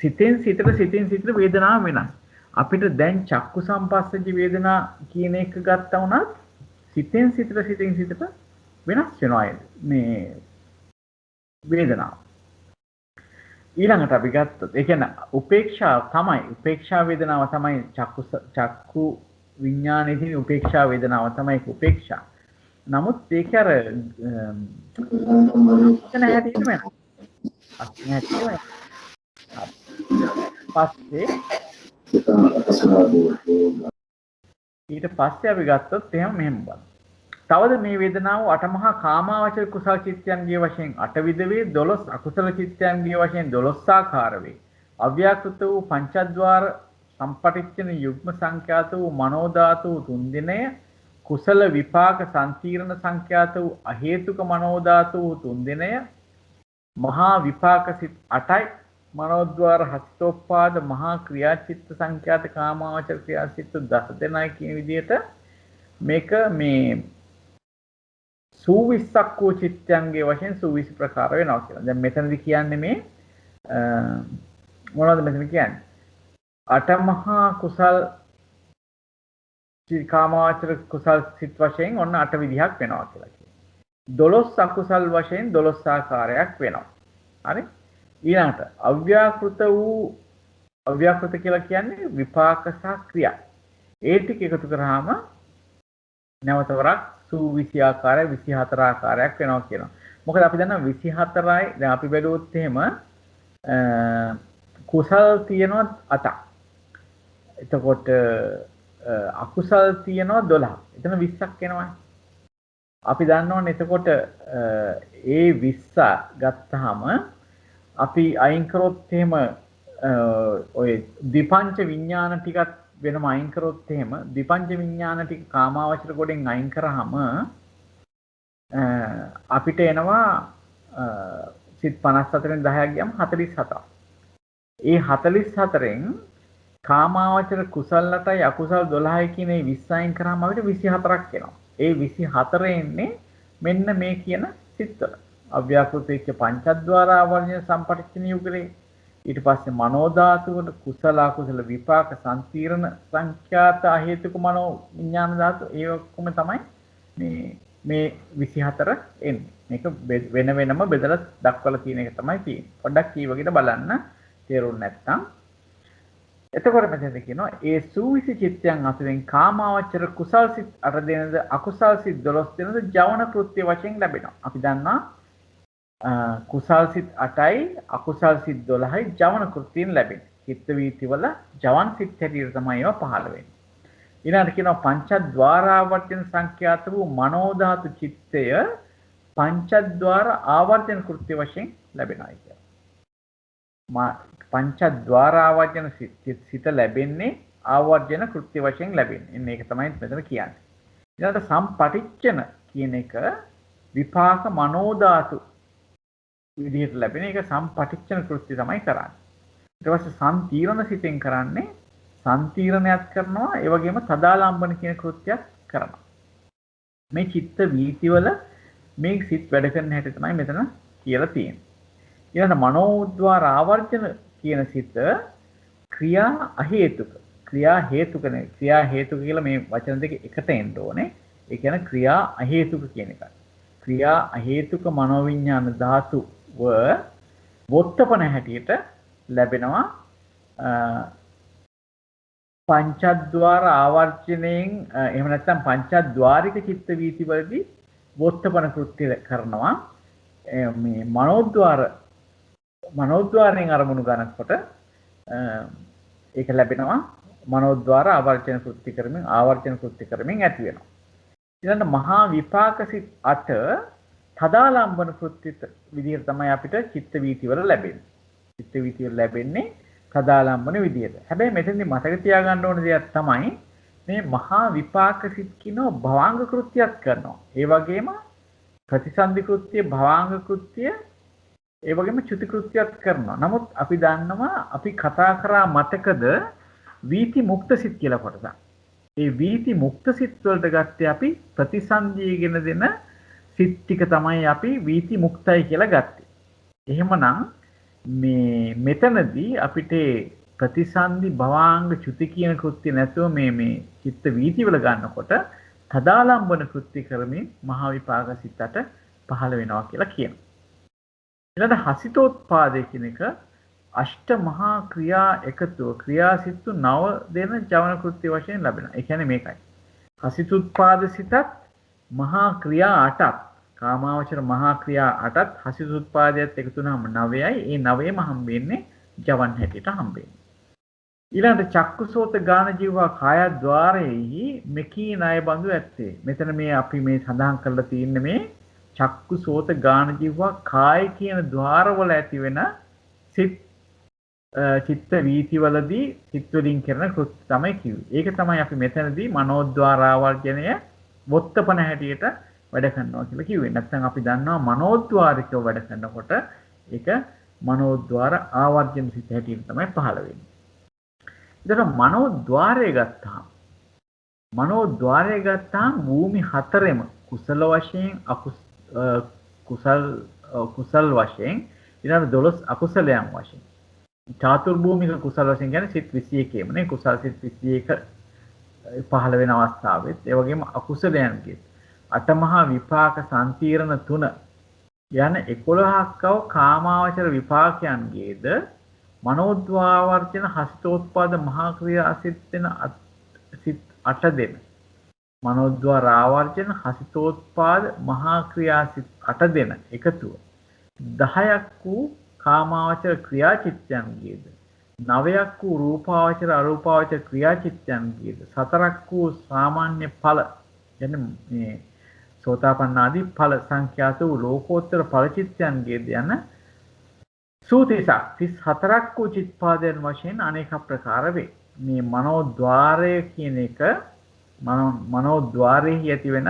සිතෙන් සිතට වේදනාව වෙනස්. අපිට දැන් චක්කු සම්පස්සජ වේදනා කියන එක ගත්තා වුණත් සිතෙන් සිතට වෙනස් වෙනවා මේ වේදනාව. ඊළඟට අපි ගත්තොත් ඒ කියන්නේ උපේක්ෂා වේදනාව තමයි චක්කු විඥානයේ තියෙන උපේක්ෂා වේදනාව තමයි උපේක්ෂා. නමුත් ඒක අර ඊට පස්සේ අපි ගත්තොත් එහෙනම් මෙහෙම බලන්න. තවද මේ වේදනාව අටමහා කාමාවචර කුසල චිත්තයන්ගේ වශයෙන් 8 විද වේ 12 අකුසල චිත්තයන්ගේ වශයෙන් 12 ආකාර වේ. අව්‍යාකෘත වූ පංචද්වාර සම්පටිච්ඡන යුග්ම සංඛ්‍යාත වූ මනෝ ධාතු 3 දිනය කුසල විපාක සංකීර්ණ සංඛ්‍යාත වූ අහේතුක මනෝ ධාතු 3 දිනය මහා විපාක සිත් 8යි මනෝද්වාර හස්තෝපාද මහා ක්‍රියාචිත්ත සංඛ්‍යාත කාමාවචර ක්‍රියාචිත්ත 10 දෙනයි කියන විදිහට මේක මේ සූවිස්සක් වූ චිත්තයන්ගේ වශයෙන් සූවිස් ප්‍රකාර වෙනවා කියලා. දැන් මෙතනදි කියන්නේ මේ මොනවද මෙතන කියන්නේ? අටමහා කුසල් කාමාවචර කුසල් සිත් වශයෙන් ඔන්න 8 විදිහක් වෙනවා කියලා කියනවා. 12 අකුසල් වශයෙන් 12 ආකාරයක් වෙනවා. හරි? ඊළඟට අව්‍යාකෘත කියලා කියන්නේ විපාක සහ ක්‍රියා. ඒ ටික එකතු කරාම නැවත වරක් සූවිසි ආකාරය 24 ආකාරයක් වෙනවා කියනවා. මොකද අපි දන්නවා 24යි දැන් අපි බැලුවොත් එහෙම කුසල් තියෙනවා 8ක්. එතකොට අකුසල් තියෙනවා 12. එතන 20ක් එනවා. අපි දන්නවනේ එතකොට ඒ 20 ගත්තාම අපි අයින් කරොත් එහෙම ඔය දීපංච විඥාන ටිකත් වෙනම අයින් කරොත් එහෙම දීපංච විඥාන ටික කාමාවචර කොටෙන් අයින් කරාම අපිට එනවා සිත් 54න් 10ක් ගියම 47ක්. ඒ 44න් කාමාවචර කුසල් 8යි අකුසල් 12යි කියන මේ 20 අයින් කරාම අපිට 24ක් එනවා. ඒ 24 එන්නේ මෙන්න මේ කියන සිත්වල. අව්‍යාකෘත වෙච්ච පංචද්වාර ආවර්ජන සම්පටිච්ඡන යුගලේ ඊට පස්සේ මනෝ ධාතු වල කුසල අකුසල විපාක සංකීර්ණ සංඛ්‍යාත හේතුක මනෝ විඥාන ධාතු ඒ ඔක්කොම තමයි මේ 24 එන්නේ. මේක වෙන වෙනම බෙදලා දක්වලා තියෙන එක තමයි තියෙන්නේ. පොඩ්ඩක් කීවකට බලන්න තේරුම් නැත්නම් එතකොට මෙතනද කියනවා ඒ සූවිසි චිත්තයන් අතරින් කාමාවචර කුසල් සිත් 8 දෙනද අකුසල් සිත් 12 දෙනද ජවන කෘත්‍ය වශයෙන් ලැබෙනවා. අපි දන්නා කුසල් සිත් 8යි අකුසල් සිත් 12යි ජවන කෘත්‍යයෙන් ලැබෙන්නේ. චිත්ත වීති වල ජවන් සිත් හැටියට තමයි ඒවා පහළ වෙන්නේ. ඊළඟට කියනවා පංචද්වාර ආවර්ජන සංඛ්‍යාත වූ මනෝ ධාතු චිත්තය පංචද්වාර ආවර්ජන කෘත්‍ය වශයෙන් ලැබෙනවා කියලා. පංචද්වාර ආවර්ජන සිත ලැබෙන්නේ ආවර්ජන කෘත්‍ය වශයෙන් ලැබෙන්නේ. එන්න ඒක තමයි මෙතන කියන්නේ. ඊළඟට සම්පටිච්ඡන කියන එක විපාක මනෝ ධාතු විදිහට ලැබෙන එක සම්පටිච්ඡන කෘත්‍ය තමයි කරන්නේ. ඊට පස්සේ සම්තීරණ සිතෙන් කරන්නේ සම්තීරණයක් කරනවා ඒ වගේම තදාලම්බන කියන කෘත්‍යයක් කරනවා. මේ චිත්ත වීතිවල මේ සිත් වැඩ කරන හැටි තමයි මෙතන කියලා තියෙන්නේ. ඊළඟ මනෝද්වාර ආවර්ජන කියන සිත ක්‍රියා අහේතුක ක්‍රියා හේතුක නේ ක්‍රියා හේතුක කියලා මේ වචන දෙක එකට එන්න ඕනේ. ඒ කියන්නේ ක්‍රියා අහේතුක කියන එක. ක්‍රියා අහේතුක මනෝවිඤ්ඤාණ ධාතුව වොත්තපන හැටියට ලැබෙනවා පංචද්වාර ආවර්ජණයෙන් එහෙම නැත්නම් පංචද්වාරික චිත්ත වීති වලදී වොත්තපන කෘත්‍ය කරනවා මේ මනෝද්වාරයෙන් අරමුණු ගන්නකොට ඒක ලැබෙනවා මනෝද්වාර ආවර්ජන කෘත්‍ය කරමින් ඇති වෙනවා. ඊළඟ මහා විපාක සිත් 8 තදාලම්බන කෘත්‍ය විදිහට තමයි අපිට චිත්ත වීති වල ලැබෙන්නේ. චිත්ත වීති වල ලැබෙන්නේ තදාලම්බන විදිහට. හැබැයි මෙතෙන්දි මතක තියාගන්න ඕන දෙයක් තමයි මේ මහා විපාක සිත් කියන භවාංග කෘත්‍යයක් කරනවා. ඒ වගේම ප්‍රතිසන්දි කෘත්‍ය, භවාංග කෘත්‍ය, ඒ වගේම චුති කෘත්‍යයක් කරනවා. නමුත් අපි දන්නවා අපි කතා කරා මතකද වීති මුක්ත සිත් කියලා කොටසක්. ඒ වීති මුක්ත සිත් වලට ගත්තේ අපි ප්‍රතිසන්දියගෙන දෙන සිත් ටික තමයි අපි වීති මුක්තයි කියලා ගත්තේ. එහෙමනම් මේ මෙතනදී අපිට ප්‍රතිසන්දි භවාංග චුති කියන කෘත්‍ය නැතුව මේ චිත්ත වීති වල ගන්නකොට තදාලම්බන කෘත්‍ය කරමින් මහා විපාක සිතට පහළ වෙනවා කියලා කියනවා. ඊළඟ හසිතෝත්පාදේ කියන එක අෂ්ට මහා ක්‍රියා එකතුව ක්‍රියා සිත්තු 9 දෙන ජවන කෘත්‍ය වශයෙන් ලැබෙනවා. ඒ කියන්නේ මේකයි. හසිතෝත්පාද සිතත් මහා ක්‍රියා 8ක් කාමාවචර මහා ක්‍රියා 8ත් හසිතෝත්පාදයට එකතු වුනහම 9යි. ඒ 9ෙම හම්බෙන්නේ ජවන් හැටියට හම්බෙන්නේ. ඊළඟට චක්කුසෝත ගාන ජීවා කායද්්වාරයේහි මෙකී ණය බඳු ඇත්තේ. මෙතන මේ අපි මේ සඳහන් කරලා තියෙන්නේ මේ චක්කුසෝත ගාන ජීවා කාය කියන ద్వාරවල ඇති වෙන සිත් චිත්ත වීති වලදී සිත් වලින් කරන කෘත්‍ය තමයි කිව්වේ. ඒක තමයි අපි මෙතනදී මනෝද්වාර ආවර්ජනය වොත්තපන හැටියට වැඩ කරනවා කියලා කිව්වේ. නැත්නම් අපි දන්නවා මනෝද්වාරිකව වැඩ කරනකොට ඒක මනෝද්වාර ආවර්ජන සිත් හැටියට තමයි පහළ වෙන්නේ. ඉතින් මනෝද්වාරය ගත්තාම භූමි හතරෙම කුසල වශයෙන් කුසල් වශයෙන් ඊළඟ 12 අකුසලයන් වශයෙන් චාතුර්භූමික කුසල වශයෙන් කියන්නේ සිත් 21ම නේ කුසල් සිත් 21 පහළ වෙන අවස්ථාවෙත් ඒ වගේම අකුසලයන්ගේ අටමහා විපාක සම්තිරණ 3 යන 11ක් කාමාවචර විපාකයන්ගේද මනෝද්වාවර්ජන හස්තෝත්පාද මහා ක්‍රියාසිත වෙන සිත් 8 දෙන මනෝද්වාර ආවර්ජන හසිතෝත්පාද මහා ක්‍රියාසිත 8 දෙන එකතුව 10ක් වූ කාමාවචර ක්‍රියාචිත්තයන්ගේද 9ක් වූ රූපාවචර අරූපාවචර ක්‍රියාචිත්තයන්ගේද 4ක් වූ සාමාන්‍ය ඵල කියන්නේ මේ සෝතාපන්න ආදී ඵල සංඛ්‍යාත වූ ලෝකෝත්තර ඵලචිත්තයන්ගේද යන සූතිසක් 34ක් වූ චිත්පාදයන් වශයෙන් අනේක ප්‍රකාර වේ. මේ මනෝද්වාරය කියන එක මනෝද්වාරයේ ඇති වෙන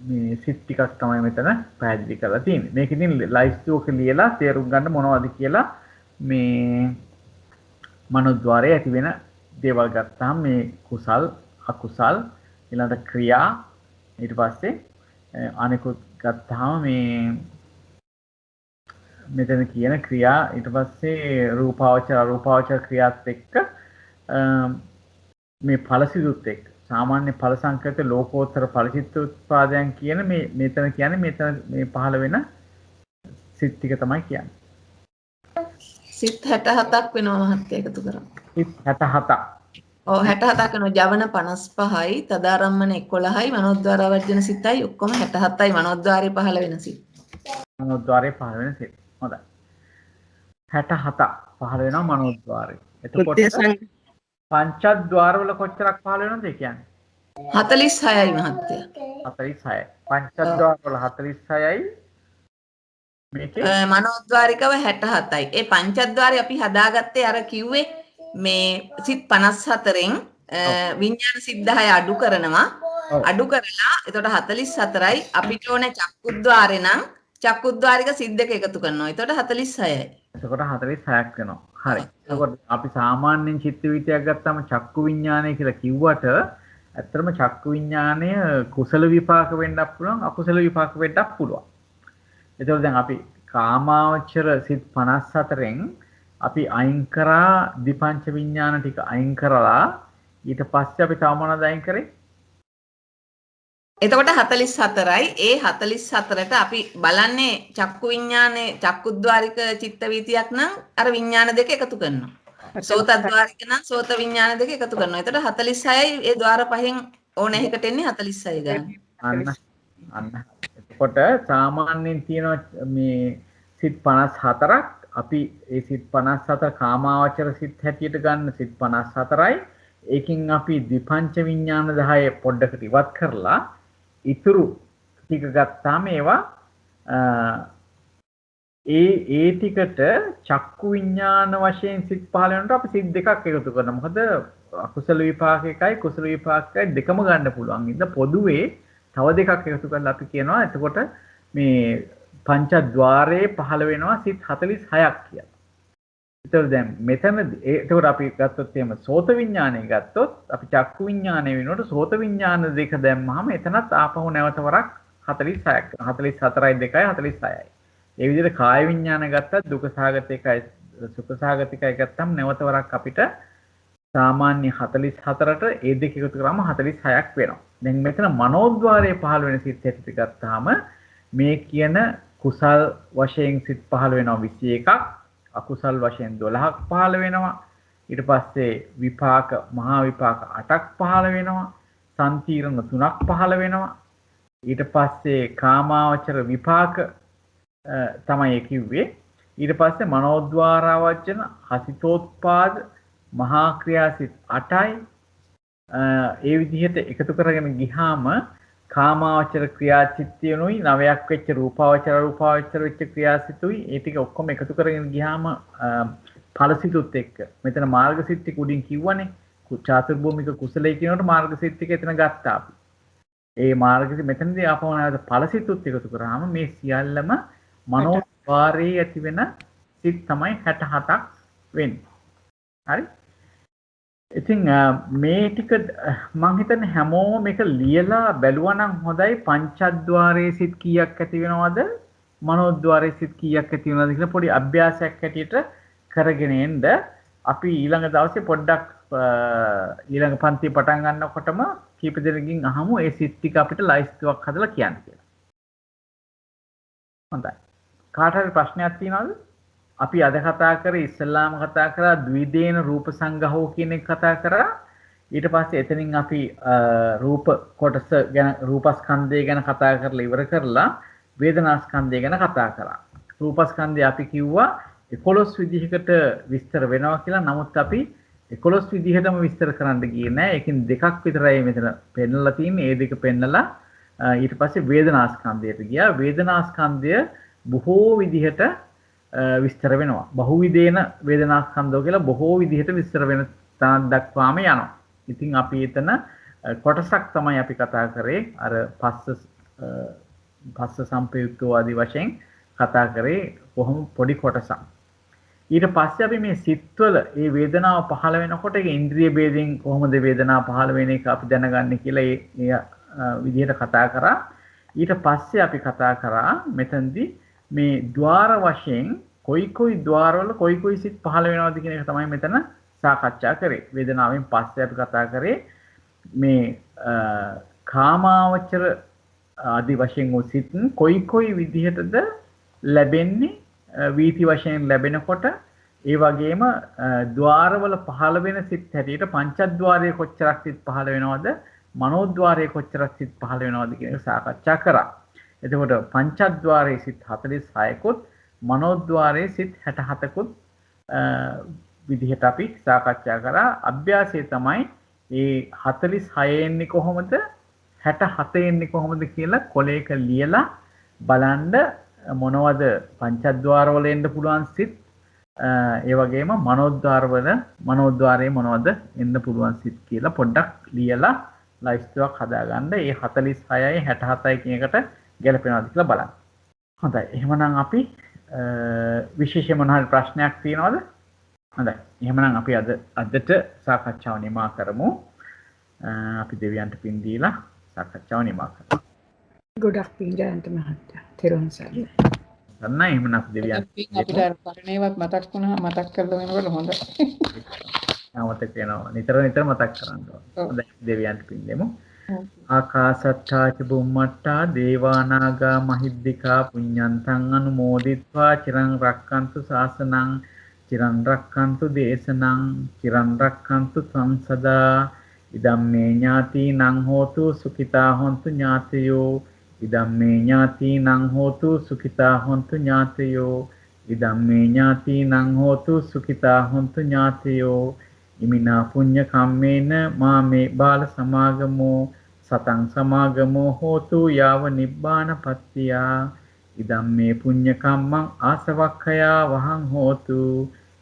මේ සිත් ටිකක් තමයි මෙතන පැහැදිලි කරලා තියෙන්නේ. මේක ඉතින් ලයිස්තුවක ලියලා තේරුම් ගන්න මොනවද කියලා මේ මනෝද්වාරයේ ඇති වෙන දේවල් ගත්තාම මේ කුසල් අකුසල් ඊළඟට ක්‍රියා ඊට පස්සේ අනිකුත් ගත්තාම මේ මෙතන කියන ක්‍රියා ඊට පස්සේ රූපාවචර අරූපාවචර ක්‍රියාත් එක්ක මේ ඵලසිදුත් එක්ක සාමාන්‍ය ඵල සංකේත ලෝකෝත්තර ඵලචිත්ත උත්පාදයන් කියන මේ මෙතන කියන්නේ මෙතන මේ පහළ වෙන සිත් ටික තමයි කියන්නේ. සිත් 67ක් වෙනවා මහත්තයා එකතු කරා. සිත් 67ක්. ඔව් 67ක් වෙනවා. ජවන 55යි, තදාරම්මන 11යි, මනෝද්වාර වර්ජන සිතයි ඔක්කොම 67යි මනෝද්වාරේ පහළ වෙන සිත්. මනෝද්වාරේ පහළ වෙන සිත්. හොඳයි. 67ක් පහළ වෙනවා මනෝද්වාරේ. එතකොට පංචද්වාර වල කොච්චරක් පහළ වෙනවද ඒ කියන්නේ? 46යි මහත්තයා. 46යි. පංචද්වාර වල 46යි මේකේ මනෝද්වාරිකව 67යි. ඒ පංචද්වාරي අපි හදාගත්තේ අර කිව්වේ මේ සිත් 54න් විඥාන සිත් 10 අඩු කරනවා. අඩු කරලා එතකොට 44යි අපිට ඕනේ චක්කුද්්වාරේ නම් චක්කුද්්වාරික සිත් දෙක එකතු කරනවා. එතකොට 46යි. එතකොට 46ක් වෙනවා. හරි. එතකොට අපි සාමාන්‍යයෙන් චිත්ත වීතියක් ගත්තාම චක්කු විඥානය කියලා කිව්වට ඇත්තටම චක්කු විඥානය කුසල විපාක වෙන්නත් පුළුවන් අකුසල විපාක වෙන්නත් පුළුවන්. එතකොට දැන් අපි කාමාවචර සිත් 54න් අපි අයින් කරා දීපංච විඥාන ටික අයින් කරලා ඊට පස්සේ අපි තව මොනවද අයින් කරේ? එතකොට 44යි. ඒ 44ට අපි බලන්නේ චක්කු විඥානේ චක්කුද්්වාරික චිත්ත වීතියක් නම් අර විඥාන දෙක එකතු කරනවා. සෝතද්්වාරික නම් සෝත විඥාන දෙක එකතු කරනවා. එතකොට 46යි ඒ ద్వාර පහෙන් ඕන එකකට එන්නේ 46 ගන්න. අන්න. එතකොට සාමාන්‍යයෙන් තියෙන මේ සිත් 54ක් අපි ඒ සිත් 54 කාමාවචර සිත් හැටියට ගන්න සිත් 54යි. ඒකින් අපි ද්විපංච විඥාන 10 පොඩ්ඩකට ඉවත් කරලා ඉතුරු ටික ගත්තාම ඒවා ඒ ටිකට චක්කු විඥාන වශයෙන් සිත් 15 වෙනකොට අපි සිත් දෙකක් එකතු කරනවා. මොකද අකුසල විපාක එකයි කුසල විපාක එකයි දෙකම ගන්න පුළුවන්. ඉතින් පොදුවේ තව දෙකක් එකතු කරලා අපි කියනවා එතකොට මේ පංචද්වාරයේ පහළ වෙනවා සිත් 46ක් කියලා. ඒතකොට දැන් මෙතනදී ඒතකොට අපි ගත්තොත් එහෙම සෝත විඥානය ගත්තොත් අපි චක්කු විඥානය වෙනකොට සෝත විඥාන දෙක දැම්මහම එතනත් ආපහු නැවත වරක් 46ක් 44යි 2යි 46යි. ඒ විදිහට කාය විඥාන ගත්තත් දුක සහගත එකයි සුඛ සහගත එකයි ගත්තම නැවත වරක් අපිට සාමාන්‍ය 44ට ඒ දෙක එකතු කරාම 46ක් වෙනවා. දැන් මෙතන මනෝද්වාරයේ පහළ වෙන සිත් හැටියට ගත්තාම මේ කියන කුසල් වශයෙන් සිත් පහළ වෙනවා 21ක් අකුසල් වශයෙන් 12ක් පහළ වෙනවා. ඊට පස්සේ විපාක මහා විපාක 8ක් පහළ වෙනවා. සම්තිරණ 3ක් පහළ වෙනවා. ඊට පස්සේ කාමාවචර විපාක තමයි කිව්වේ. ඊට පස්සේ මනෝද්වාරවචන හසිතෝත්පාද මහා ක්‍රියාසිත 8යි. ඒ විදිහට එකතු කරගෙන ගියාම කාමාවචර ක්‍රියාචිත්තයනුයි 9ක් වෙච්ච රූපාවචර රූපාවචර වෙච්ච ක්‍රියාසිතුයි ඒ ටික ඔක්කොම එකතු කරගෙන ගියාම ඵලසිතුත් එක්ක මෙතන මාර්ගසිත ටික උඩින් කිව්වනේ චාතුර්භූමික කුසලයේ කියනකොට මාර්ගසිත ටික එතන ගත්තා අපි. ඒ මාර්ගසිත මෙතනදී ආපහු නැවත ඵලසිතුත් එකතු කරාම මේ සියල්ලම මනෝද්වාරයේ ඇති වෙන සිත් තමයි 67ක් වෙන්නේ. හරි? ඉතින් මේ ටික මම හිතන්නේ හැමෝම මේක ලියලා බැලුවා නම් හොඳයි. පංචද්වාරයේ සිත් කීයක් ඇති වෙනවද මනෝද්වාරයේ සිත් කීයක් ඇති වෙනවද කියලා පොඩි අභ්‍යාසයක් හැටියට කරගෙන එන්න අපි ඊළඟ දවසේ පොඩ්ඩක් ඊළඟ පන්ති පටන් ගන්නකොටම කීප දෙනෙකින් අහමු ඒ සිත් ටික අපිට ලයිස්තුවක් හදලා කියන්න කියලා. හොඳයි. කාට හරි ප්‍රශ්නයක් තියෙනවද? අපි අද කතා කරේ ඉස්සල්ලාම කතා කරා ද්විදේන රූප සංගහෝ කියන එක කතා කරා. ඊට පස්සේ එතනින් අපි රූප කොටස ගැන රූපස්කන්ධය ගැන කතා කරලා ඉවර කරලා වේදනාස්කන්ධය ගැන කතා කරා. රූපස්කන්ධය අපි කිව්වා 11 විදිහකට විස්තර වෙනවා කියලා. නමුත් අපි 11 විදිහටම විස්තර කරන්න ගියේ නෑ. ඒකෙන් දෙකක් විතරයි මෙතන පෙන්නලා තියෙන්නේ. ඒ දෙක පෙන්නලා ඊට පස්සේ වේදනාස්කන්ධයට ගියා. වේදනාස්කන්ධය බොහෝ විදිහට විස්තර වෙනවා. බහුවිදේන වේදනාස්කන්ධය කියලා බොහෝ විදිහට විස්තර වෙන තැනක් දක්වාම යනවා. ඉතින් අපි එතන කොටසක් තමයි අපි කතා කරේ. අර පස්ස සම්පයුක්තෝ ආදී වශයෙන් කතා කරේ කොහොම පොඩි කොටසක්. ඊට පස්සේ අපි මේ සිත්වල මේ වේදනාව පහළ වෙනකොට ඒක ඉන්ද්‍රිය ભેදයෙන් කොහොමද වේදනාව පහළ වෙන එක අපි දැනගන්නේ කියලා ඒ විදිහට කතා කරා. ඊට පස්සේ අපි කතා කරා මෙතනදී මේ ద్వාර වශයෙන් කොයි ద్వාරවල කොයි සිත් පහළ වෙනවද කියන එක තමයි මෙතන සාකච්ඡා කරේ. වේදනාවෙන් පස්සේ අපි කතා කරේ මේ කාමාවචර ආදී වශයෙන් සිත් කොයි විදිහටද ලැබෙන්නේ වීති වශයෙන් ලැබෙනකොට ඒ වගේම ద్వාරවල පහළ වෙන සිත් හැටියට පංචද්වාරයේ කොච්චරක් සිත් පහළ වෙනවද මනෝද්වාරයේ කොච්චරක් සිත් පහළ වෙනවද කියන එක සාකච්ඡා කරා. එතකොට පංචද්වාරයේ සිත් 46කුත් මනෝද්වාරයේ සිත් 67කුත් විදිහට අපි සාකච්ඡා කරා. අභ්‍යාසය තමයි මේ 46 එන්නේ කොහොමද 67 එන්නේ කොහොමද කියලා කොලයක ලියලා බලන්න මොනවද පංචද්වාර වල එන්න පුළුවන් සිත් ඒ වගේම මනෝද්වාරයේ මොනවද එන්න පුළුවන් සිත් කියලා පොඩ්ඩක් ලියලා ලයිස්ට්ුවක් හදාගන්න. ඒ 46යි 67යි කියන එකට ගැලපෙනවද කියලා බලන්න. හොඳයි. එහෙමනම් අපි විශේෂ මොනවාරි ප්‍රශ්නයක් තියෙනවද? හොඳයි. එහෙමනම් අපි අදට සාකච්ඡාව නිමා කරමු. අපි දෙවියන්ට පින් දීලා සාකච්ඡාව නිමා කරමු. ගොඩක් පින් ජයන්ත මහත්තයා. තෙරුවන් සරණයි. සරණයි. එහෙමනම් අපි දෙවියන්ට අපිට අර පරණේවත් මතක් වුණා මතක් කරලා වෙනකොට හොඳයි. මතක වෙනවා. නිතර මතක් කරන්න ඕන. හොඳයි. දෙවියන්ට පින් දෙමු. ආකාසට්ඨා ච බුම්මට්ඨා දේවානාගා මහිද්దికා පුඤ්ඤන්තං අනුමෝදිත්වා චිරං රක්칸තු ශාසනං චිරං රක්칸තු දේශනං චිරං රක්칸තු සංසදා ඉදම්මේ ඥාතිනං හෝතු සුඛිතා හොන්තු ඥාතයෝ ඉදම්මේ ඥාතිනං හෝතු සුඛිතා හොන්තු ඥාතයෝ ඉදම්මේ ඥාතිනං හෝතු සුඛිතා හොන්තු ඥාතයෝ ඉමිනා පුඤ්ඤ කම්මේන මාමේ බාල සමාගමෝ සතං සමාගමෝ හෝතු යාව නිබ්බානපත්තියා ඉදම්මේ පුඤ්ඤ කම්මං ආසවක්ඛයා වහං හෝතු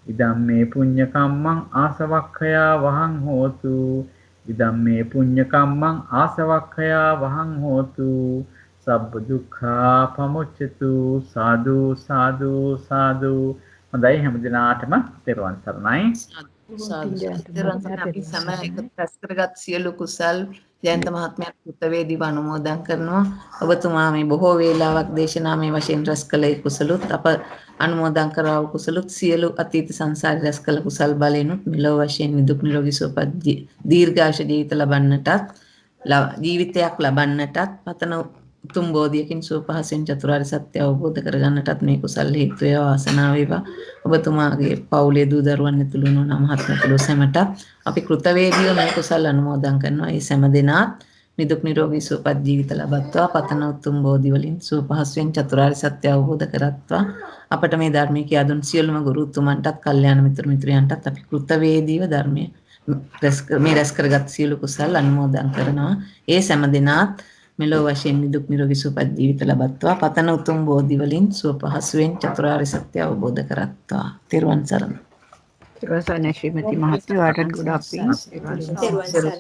ඉදම්මේ පුඤ්ඤ කම්මං ආසවක්ඛයා වහං හෝතු ඉදම්මේ පුඤ්ඤ කම්මං ආසවක්ඛයා වහං හෝතු සබ්බ දුක්ඛා පමුච්චතු සාදු සාදු සාදු. හොඳයි. හැමදිනාටම තෙරුවන් සරණයි. අපි සම එකතු රැස් කරගත් සියලු කුසල් ජයන්ත මහත්මයාට කෘතවේදීව අනුමෝදන් කරනවා. ඔබතුමා මේ බොහෝ වේලාවක් දේශනාමය වශයෙන් රැස් කළ කුසලුත් අප අනුමෝදන් කරා වූ කුසලුත් සියලු අතීත සංසාරේ රැස් කළ කුසල් බලෙනුත් මෙලොව වශයෙන් නිදුක් නිරෝගී සුවපත් දීර්ඝාෂ ජීවිත ලබන්නටත් ජීවිතයක් ලබන්නටත් පතන උතුම් බෝධියකින් සුවපහසෙන් චතුරාර්ය සත්‍ය අවබෝධ කරගන්නටත් මේ කුසල් හේතු වේවා වාසනාව වේවා. ඔබතුමාගේ පවුලේ දූ දරුවන් ඇතුළු වුණ මහත්මතුළු සැමට අපි කෘතවේදීව මේ කුසල් අනුමෝදන් කරනවා. ඒ සෑම දිනත් නිදුක් නිරෝගී සුවපත් ජීවිත ලබත්වා පතන උතුම් බෝධි වලින් සුවපහසෙන් චතුරාර්ය සත්‍ය අවබෝධ කරත්වා අපට මේ ධර්මයේ කියා දුන් සියලුම ගුරු උතුමන්ටත් කල්යාණ මිත්‍ර මිත්‍රයන්ටත් අපි කෘතවේදීව ධර්මයේ මේ රැස් කරගත් සියලු කුසල් අනුමෝදන් කරනවා. ඒ සෑම දිනත් මෙලොව වශයෙන් නිදුක් නිරෝගී සුවපත් ජීවිත ලබත්වා පතන උතුම් බෝධි වලින් සුවපහසුවෙන් චතුරාර්ය සත්‍ය අවබෝධ කරත්වා. තෙරුවන් සරණයි. තෙරුවන් සරණයි ශ්‍රීමති මහත්මියට ගොඩාක් පින්. තෙරුවන් සරණයි.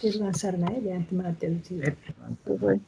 තෙරුවන් සරණයි ජයන්ත මහත්තයා.